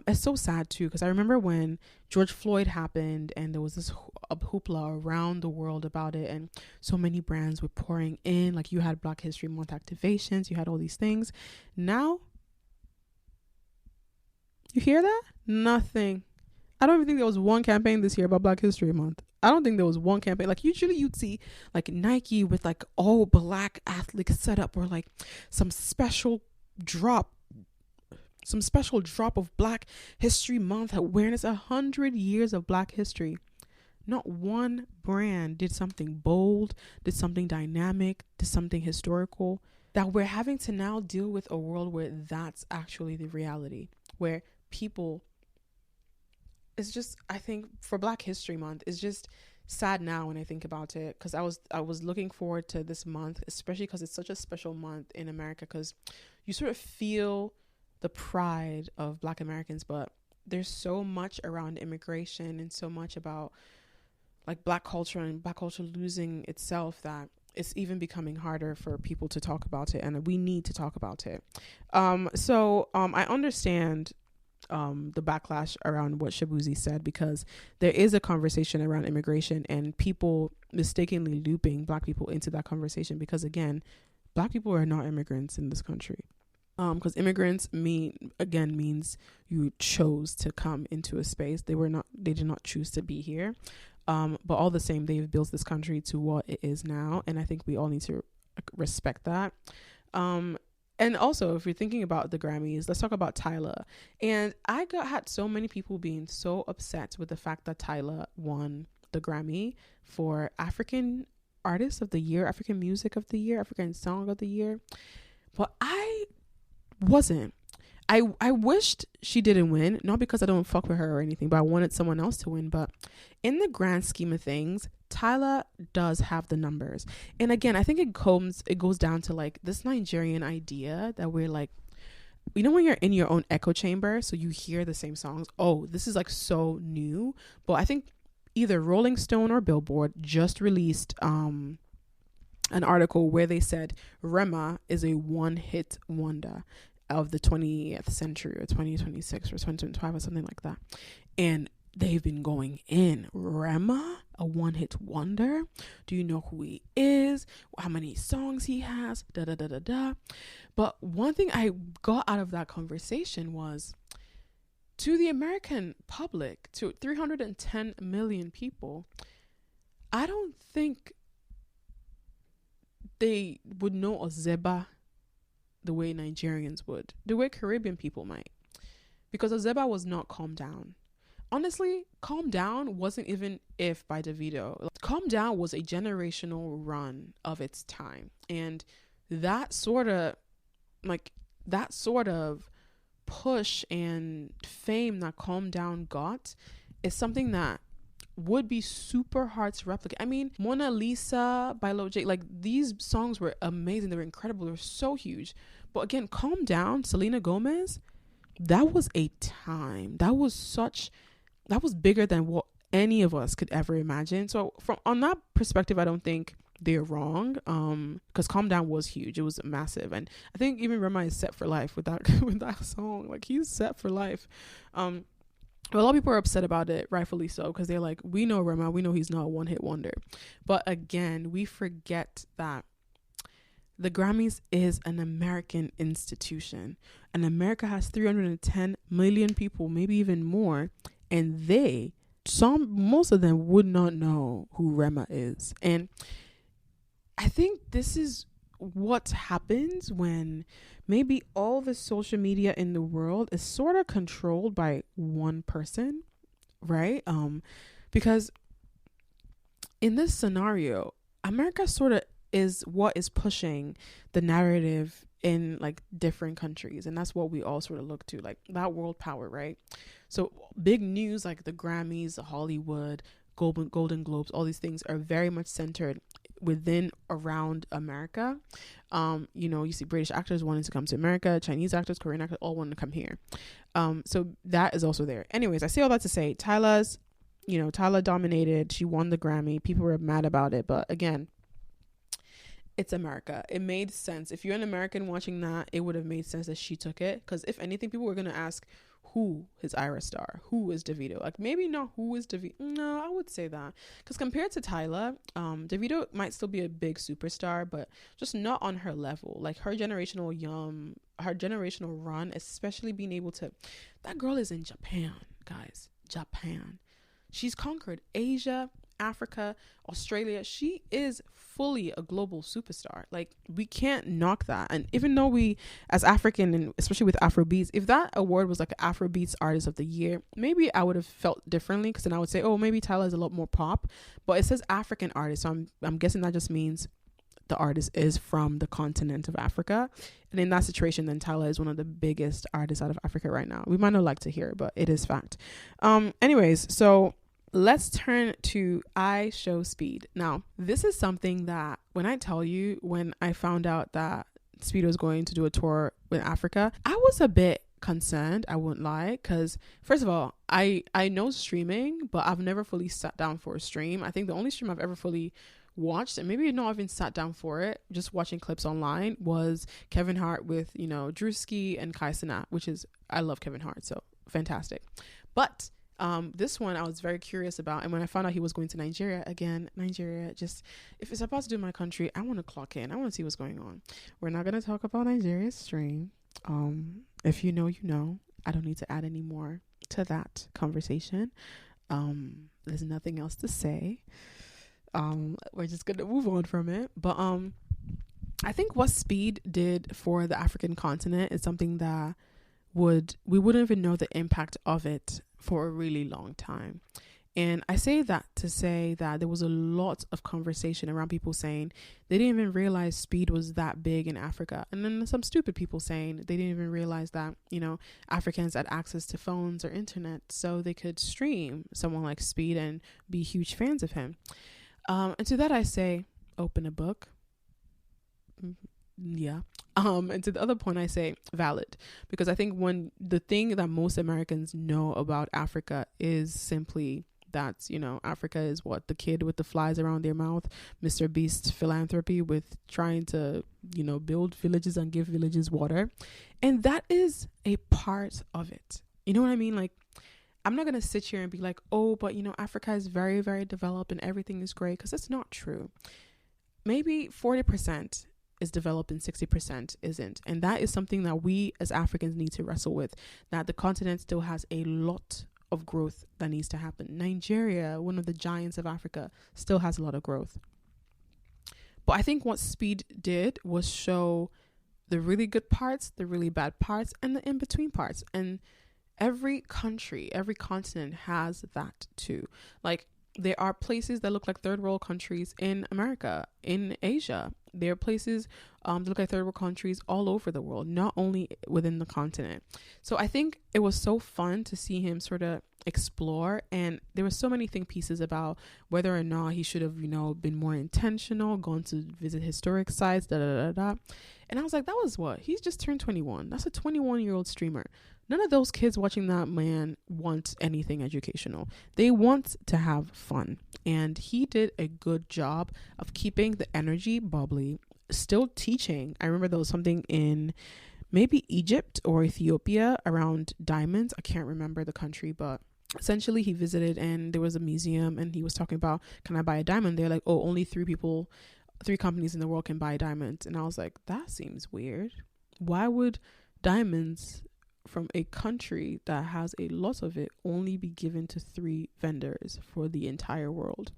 Speaker 1: It's so sad too, because I remember when George Floyd happened and there was this hoopla around the world about it, and so many brands were pouring in. Like, you had Black History Month activations, you had all these things. Now, you hear that? Nothing. I don't even think there was one campaign this year about Black History Month. I don't think there was one campaign. Like, usually you'd see like Nike with like all Black athletes set up, or like some special drop of Black History Month awareness. 100 years of Black history. Not one brand did something bold, did something dynamic, did something historical, that we're having to now deal with a world where that's actually the reality, where people, it's just, I think for Black History Month, it's just sad now when I think about it, because I was looking forward to this month, especially because it's such a special month in America, because you sort of feel the pride of Black Americans, but there's so much around immigration and so much about like Black culture and Black culture losing itself that it's even becoming harder for people to talk about it, and we need to talk about it. So I understand the backlash around what Shaboozey said, because there is a conversation around immigration and people mistakenly looping Black people into that conversation, because again, Black people are not immigrants in this country. Because immigrants means you chose to come into a space. They did not choose to be here. But all the same, they've built this country to what it is now. And I think we all need to respect that. And also, if you're thinking about the Grammys, let's talk about Tyler. And I had so many people being so upset with the fact that Tyler won the Grammy for African Artist of the Year, African Music of the Year, African Song of the Year. But I wasn't. I wished she didn't win, not because I don't fuck with her or anything, but I wanted someone else to win. But in the grand scheme of things, Tyler does have the numbers. And again, I think it goes down to like this Nigerian idea that we're like, you know, when you're in your own echo chamber, so you hear the same songs. Oh, this is like so new. But I think either Rolling Stone or Billboard just released an article where they said Rema is a one-hit wonder of the 20th century, or 2026 or 2025 or something like that. And they've been going in. Rema, a one-hit wonder. Do you know who he is? How many songs he has? Da da da da da. But one thing I got out of that conversation was, to the American public, to 310 million people, I don't think they would know Ozeba the way Nigerians would, the way Caribbean people might, because Ozeba was not Calm Down. Honestly, Calm Down wasn't even If by Davido. Calm Down was a generational run of its time, and that sort of push and fame that Calm Down got is something that would be super hard to replicate. I mean, Mona Lisa by Lil J, like these songs were amazing. They were incredible. They were so huge. But again, Calm Down, Selena Gomez, that was a time. That was bigger than what any of us could ever imagine. So on that perspective, I don't think they're wrong. Because Calm Down was huge. It was massive. And I think even Rema is set for life with that with that song. Like he's set for life. A lot of people are upset about it, rightfully so, because they're like, we know Rema, we know he's not a one-hit wonder. But again, we forget that the Grammys is an American institution, and America has 310 million people, maybe even more, and most of them would not know who Rema is. And I think this is what happens when maybe all the social media in the world is sort of controlled by one person, right? Because in this scenario, America sort of is what is pushing the narrative in like different countries, and that's what we all sort of look to, like that world power, right? So big news like the Grammys, the Hollywood, Golden Globes, all these things are very much centered around America. You see British actors wanting to come to America, Chinese actors, Korean actors, all wanting to come here. So that is also there. Anyways, I say all that to say Tyla dominated. She won the Grammy. People were mad about it, but again, it's America. It made sense. If you're an American watching that, it would have made sense that she took it, because if anything, people were going to ask, who is Ira Star? Who is Davido? Like maybe not who is Davido. No, I would say that, because compared to Tyla, Davido might still be a big superstar, but just not on her level. Like her generational run, especially being able to, that girl is in Japan, guys. Japan. She's conquered Asia, Africa, Australia. She is fully a global superstar. Like we can't knock that. And even though we as African, and especially with Afrobeats, if that award was like an Afrobeats artist of the year, maybe I would have felt differently, because then I would say, oh, maybe Tyler is a lot more pop, but it says African artist, so I'm guessing that just means the artist is from the continent of Africa. And in that situation, then Tyler is one of the biggest artists out of Africa right now. We might not like to hear it, but it is fact. Anyways, so let's turn to IShowSpeed. Now, this is something that when I found out that Speed was going to do a tour with Africa, I was a bit concerned, I wouldn't lie, because first of all, I know streaming, but I've never fully sat down for a stream. I think the only stream I've ever fully watched, and maybe not even sat down for it, just watching clips online, was Kevin Hart with Drewski and Kai Cenat, which is, I love Kevin Hart, so fantastic. But this one I was very curious about, and when I found out he was going to Nigeria, just, if it's about to do my country, I want to clock in. I want to see what's going on. We're not going to talk about Nigeria's stream. If you know, I don't need to add any more to that conversation. There's nothing else to say. We're just gonna move on from it. But I think what Speed did for the African continent is something that we wouldn't even know the impact of it for a really long time. And I say that to say that there was a lot of conversation around people saying they didn't even realize Speed was that big in Africa. And then some stupid people saying they didn't even realize that, Africans had access to phones or internet so they could stream someone like Speed and be huge fans of him. And to that I say, open a book. Yeah. And to the other point I say, valid. Because I think when the thing that most Americans know about Africa is simply that, Africa is what? The kid with the flies around their mouth, Mr. Beast's philanthropy with trying to, build villages and give villages water. And that is a part of it. You know what I mean? Like, I'm not going to sit here and be like, oh, but Africa is very, very developed and everything is great, because it's not true. Maybe 40% is developed and 60% isn't. And that is something that we as Africans need to wrestle with, that the continent still has a lot of growth that needs to happen. Nigeria, one of the giants of Africa, still has a lot of growth. But I think what Speed did was show the really good parts, the really bad parts, and the in-between parts. And every country, every continent has that too. Like, there are places that look like third world countries in America, in Asia. there are places to look at third world countries all over the world, not only within the continent. So I think it was so fun to see him sort of explore, and there were so many think pieces about whether or not he should have, been more intentional, gone to visit historic sites, and I was like, that was what? He's just turned 21. That's a 21-year-old streamer. None of those kids watching that man want anything educational. They want to have fun. And he did a good job of keeping the energy bubbly, still teaching. I remember there was something in maybe Egypt or Ethiopia around diamonds. I can't remember the country, but essentially he visited and there was a museum and he was talking about, can I buy a diamond? They're like, oh, only 3 companies in the world can buy diamonds. And I was like, that seems weird. Why would diamonds from a country that has a lot of it only be given to 3 vendors for the entire world?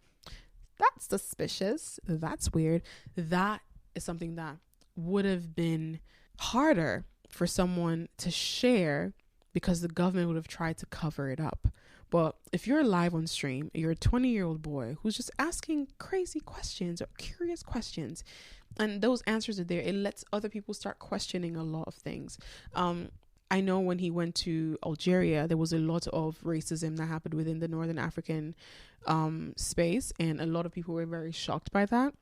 Speaker 1: That's suspicious. That's weird. That is something that would have been harder for someone to share because the government would have tried to cover it up. But if you're live on stream, you're a 20-year-old boy who's just asking crazy questions or curious questions, and those answers are there, it lets other people start questioning a lot of things. I know when he went to Algeria, there was a lot of racism that happened within the Northern African space, and a lot of people were very shocked by that.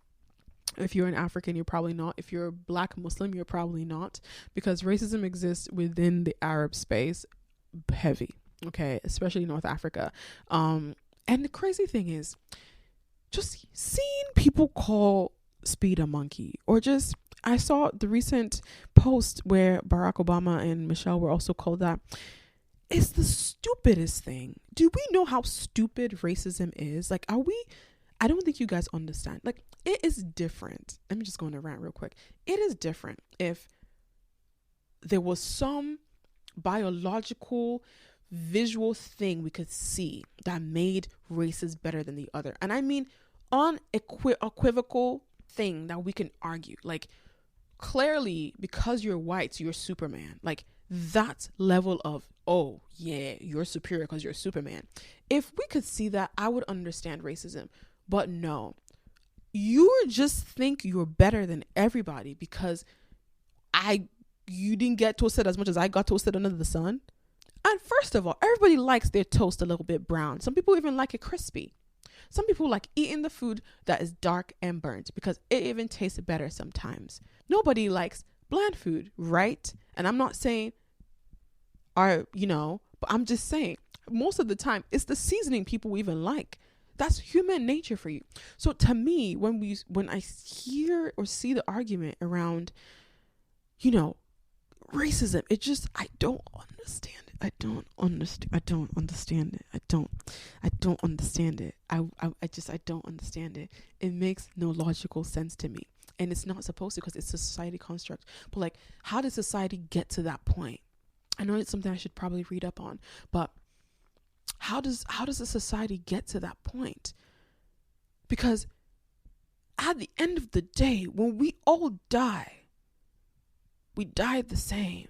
Speaker 1: If you're an African, you're probably not. If you're a Black Muslim, you're probably not, because racism exists within the Arab space heavy, okay, especially North Africa. And the crazy thing is just seeing people call Speed a monkey, or just, I saw the recent post where Barack Obama and Michelle were also called that. It's the stupidest thing. Do we know how stupid racism is? Like, I don't think you guys understand. Like, it is different. Let me just go on a rant real quick. It is different if there was some biological visual thing we could see that made races better than the other. And I mean unequivocal thing that we can argue. Like, clearly, because you're white, you're Superman. Like, that level of, oh yeah, you're superior because you're Superman. If we could see that, I would understand racism. But no, you just think you're better than everybody because you didn't get toasted as much as I got toasted under the sun. And first of all, everybody likes their toast a little bit brown. Some people even like it crispy. Some people like eating the food that is dark and burnt because it even tastes better sometimes. Nobody likes bland food, right? And I'm not saying, but I'm just saying most of the time it's the seasoning people even like. That's human nature for you. So to me, when I hear or see the argument around, racism, it just, I don't understand it. I don't understand it. I don't understand it. I don't understand it. It makes no logical sense to me. And it's not supposed to, because it's a society construct. But like, how does society get to that point? I know it's something I should probably read up on, but how does a society get to that point? Because at the end of the day, when we all die, we die the same.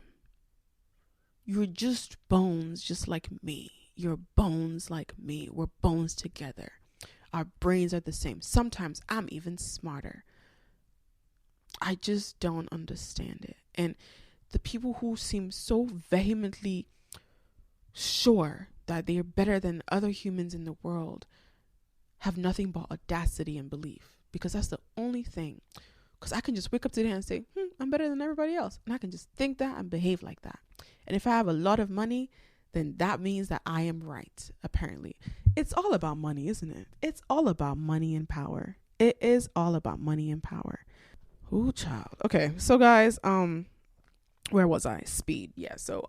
Speaker 1: You're just bones, just like me. You're bones like me. We're bones together. Our brains are the same. Sometimes I'm even smarter. I just don't understand it. And the people who seem so vehemently sure that they're better than other humans in the world have nothing but audacity and belief, because that's the only thing. Because I can just wake up today and say, I'm better than everybody else. And I can just think that and behave like that. And if I have a lot of money, then that means that I am right, apparently. It's all about money, isn't it? It's all about money and power. It is all about money and power. Ooh, child. Okay, so guys, where was I? Speed. Yeah, so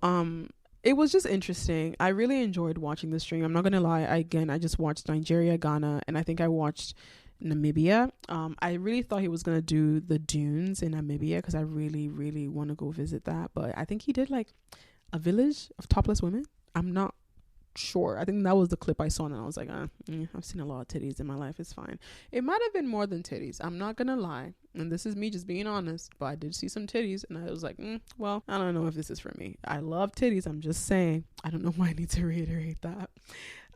Speaker 1: it was just interesting. I really enjoyed watching the stream. I'm not gonna lie. I just watched Nigeria, Ghana, and I think I watched Namibia. I really thought he was gonna do the dunes in Namibia because I really, really want to go visit that. But I think he did like a village of topless women. I'm not sure. I think that was the clip I saw, and I was like, I've seen a lot of titties in my life. It's fine. It might have been more than titties. I'm not gonna lie, and this is me just being honest. But I did see some titties, and I was like, well, I don't know if this is for me. I love titties. I'm just saying. I don't know why I need to reiterate that.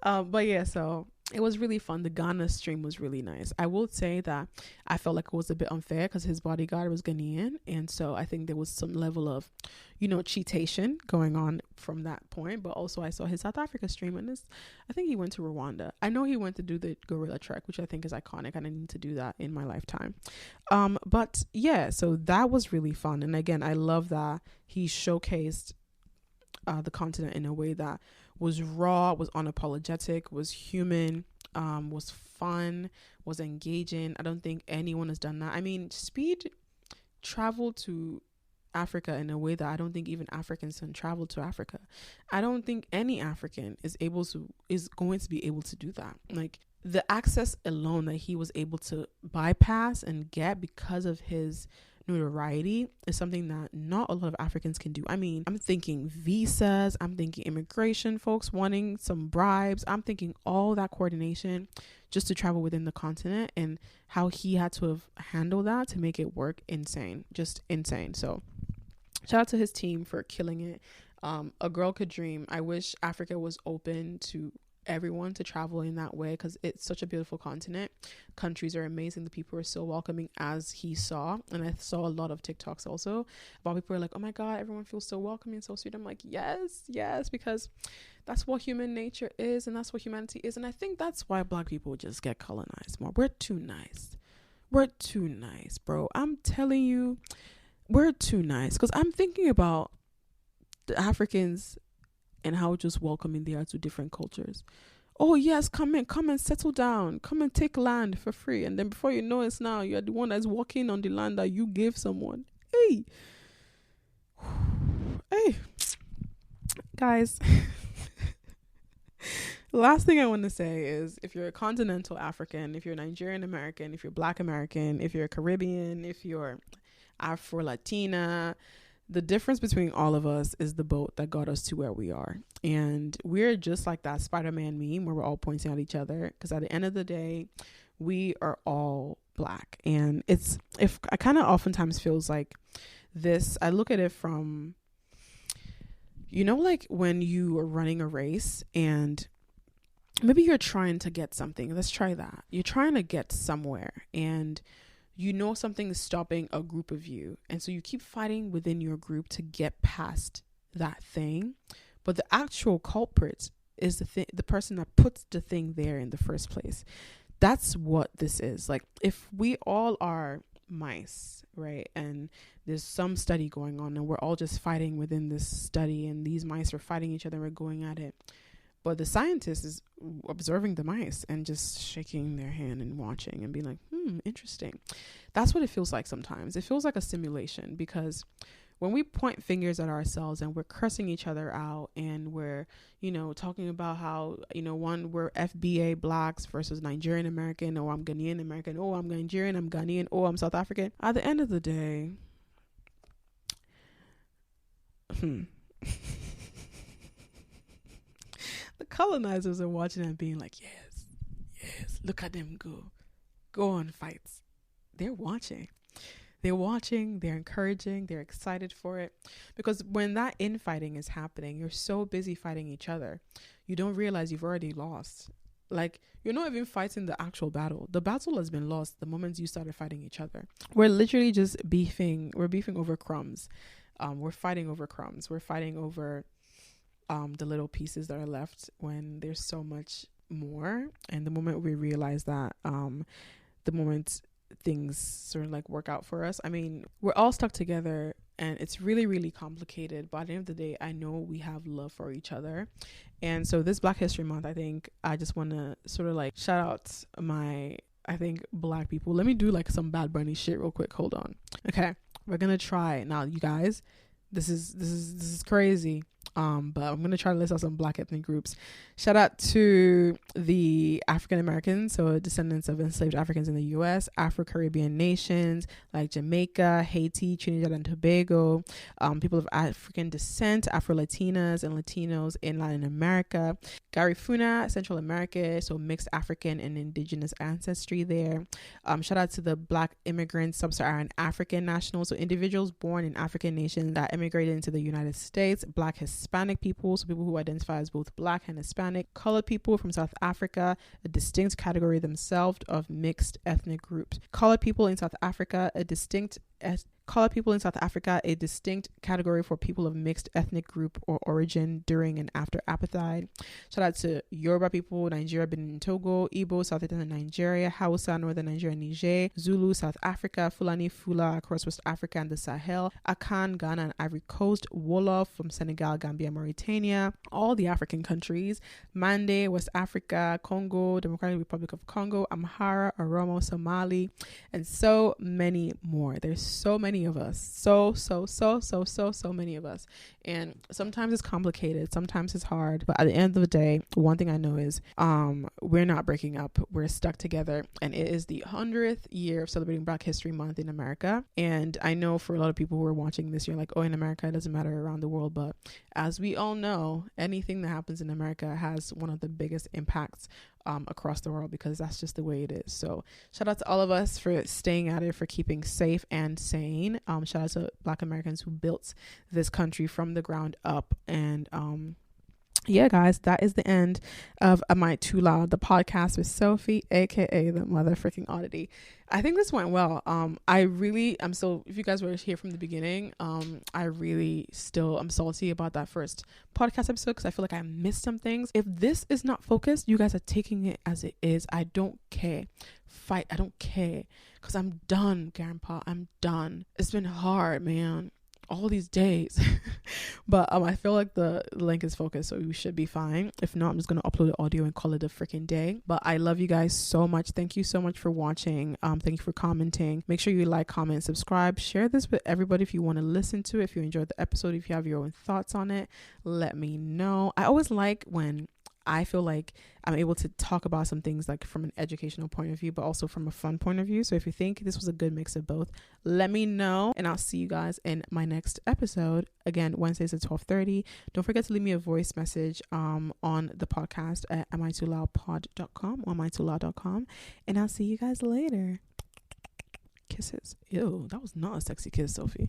Speaker 1: But yeah, so it was really fun. The Ghana stream was really nice. I will say that I felt like it was a bit unfair because his bodyguard was Ghanaian, and so I think there was some level of, cheatation going on from that point. But also I saw his South Africa stream, and I think he went to Rwanda. I know he went to do the gorilla trek, which I think is iconic, and I need to do that in my lifetime. But yeah, so that was really fun. And again, I love that he showcased the continent in a way that was raw, was unapologetic, was human, was fun, was engaging. I don't think anyone has done that. I mean, Speed traveled to Africa in a way that I don't think even Africans can travel to Africa. I don't think any African is going to be able to do that. Like, the access alone that he was able to bypass and get because of his notoriety is something that not a lot of Africans can do. I mean, I'm thinking visas, I'm thinking immigration folks wanting some bribes, I'm thinking all that coordination just to travel within the continent, and how he had to have handled that to make it work. Insane, just insane. So shout out to his team for killing it. A girl could dream. I wish Africa was open to everyone to travel in that way, because it's such a beautiful continent. Countries are amazing, the people are so welcoming, as he saw. And I saw a lot of TikToks also about people are like, oh my god, everyone feels so welcoming and so sweet. I'm like, yes, because that's what human nature is, and that's what humanity is. And I think that's why Black people just get colonized more. We're too nice, bro. I'm telling you, we're too nice. Because I'm thinking about the Africans and how just welcoming they are to different cultures. Oh yes, come and settle down, come and take land for free, and then before you know it, now you're the one that's walking on the land that you gave someone. Hey guys. Last thing I want to say is, if you're a continental African, if you're Nigerian American, if you're Black American, if you're Caribbean, if you're Afro-Latina, the difference between all of us is the boat that got us to where we are. And we're just like that Spider-Man meme where we're all pointing at each other, because at the end of the day, we are all Black. And I kind of oftentimes feels like this, I look at it from, like when you are running a race and maybe you're trying to get something. Let's try that. You're trying to get somewhere, and something is stopping a group of you, and so you keep fighting within your group to get past that thing, but the actual culprit is the person that puts the thing there in the first place. That's what this is. Like, if we all are mice, right, and there's some study going on and we're all just fighting within this study, and these mice are fighting each other, we're going at it, but the scientist is observing the mice and just shaking their hand and watching and being like, interesting. That's what it feels like sometimes. It feels like a simulation, because when we point fingers at ourselves and we're cursing each other out, and we're, talking about how, we're FBA Blacks versus Nigerian American, or I'm Ghanaian American, oh, I'm Nigerian, I'm Ghanaian, oh, I'm South African. At the end of the day, the colonizers are watching and being like, yes, look at them go on fights. They're watching, they're encouraging, they're excited for it, because when that infighting is happening, you're so busy fighting each other, you don't realize you've already lost. Like, you're not even fighting the actual battle. The battle has been lost the moment you started fighting each other. We're literally just beefing over crumbs. We're fighting over crumbs. We're fighting over the little pieces that are left, when there's so much more. And the moment we realize that, the moment things sort of like work out for us, I mean, we're all stuck together, and it's really, really complicated, but at the end of the day, I know we have love for each other. And so this Black History Month, I think I just want to sort of like shout out Black people. Let me do like some Bad Bunny shit real quick. Hold on. Okay, we're gonna try now, you guys. This is crazy. But I'm going to try to list out some Black ethnic groups. Shout out to the African Americans, so descendants of enslaved Africans in the U.S., Afro-Caribbean nations like Jamaica, Haiti, Trinidad and Tobago, people of African descent, Afro-Latinas and Latinos in Latin America, Garifuna, Central America, so mixed African and indigenous ancestry there. Shout out to the Black immigrants, sub-Saharan African nationals, so individuals born in African nations that immigrated into the United States, Black Hispanic, Hispanic people, so people who identify as both Black and Hispanic. Colored people from South Africa, a distinct category themselves of mixed ethnic groups. Colored people in South Africa, a distinct category for people of mixed ethnic group or origin during and after apartheid. Shout out to Yoruba people, Nigeria, Benin, Togo, Igbo, Southeastern Nigeria, Hausa, Northern Nigeria, Niger, Zulu, South Africa, Fulani, Fula across West Africa and the Sahel, Akan, Ghana and Ivory Coast, Wolof from Senegal, Gambia, Mauritania, all the African countries, Mande, West Africa, Congo, Democratic Republic of Congo, Amhara, Oromo, Somali, and so many more. There's so many of us, so many of us, and sometimes it's complicated, sometimes it's hard, but at the end of the day, one thing I know is we're not breaking up, we're stuck together, and it is the 100th year of celebrating Black History Month in America. And I know for a lot of people who are watching this, you're like, oh, in America it doesn't matter around the world, but as we all know, anything that happens in America has one of the biggest impacts across the world, because that's just the way it is. So shout out to all of us for staying at it, for keeping safe and sane. Shout out to Black Americans who built this country from the ground up. And yeah, guys, that is the end of Am I Too Loud, the podcast with Sophie, aka the motherfucking Odditty. I think this went well. I'm so, if you guys were here from the beginning, I'm salty about that first podcast episode, because I feel like I missed some things. If this is not focused, you guys are taking it as it is. I don't care. I don't care, because I'm done, Grandpa. I'm done. It's been hard, man, all these days. But I feel like the link is focused, so we should be fine. If not, I'm just gonna upload the audio and call it a freaking day. But I love you guys so much. Thank you so much for watching. Thank you for commenting. Make sure you like, comment, subscribe, share this with everybody if you want to listen to it. If you enjoyed the episode, if you have your own thoughts on it, let me know. I always like when I feel like I'm able to talk about some things like from an educational point of view, but also from a fun point of view. So if you think this was a good mix of both, let me know, and I'll see you guys in my next episode. Again, Wednesdays at 12:30. Don't forget to leave me a voice message on the podcast at amitoloudpod.com or amitoloud.com, and I'll see you guys later. Kisses. Ew, that was not a sexy kiss, Sophie.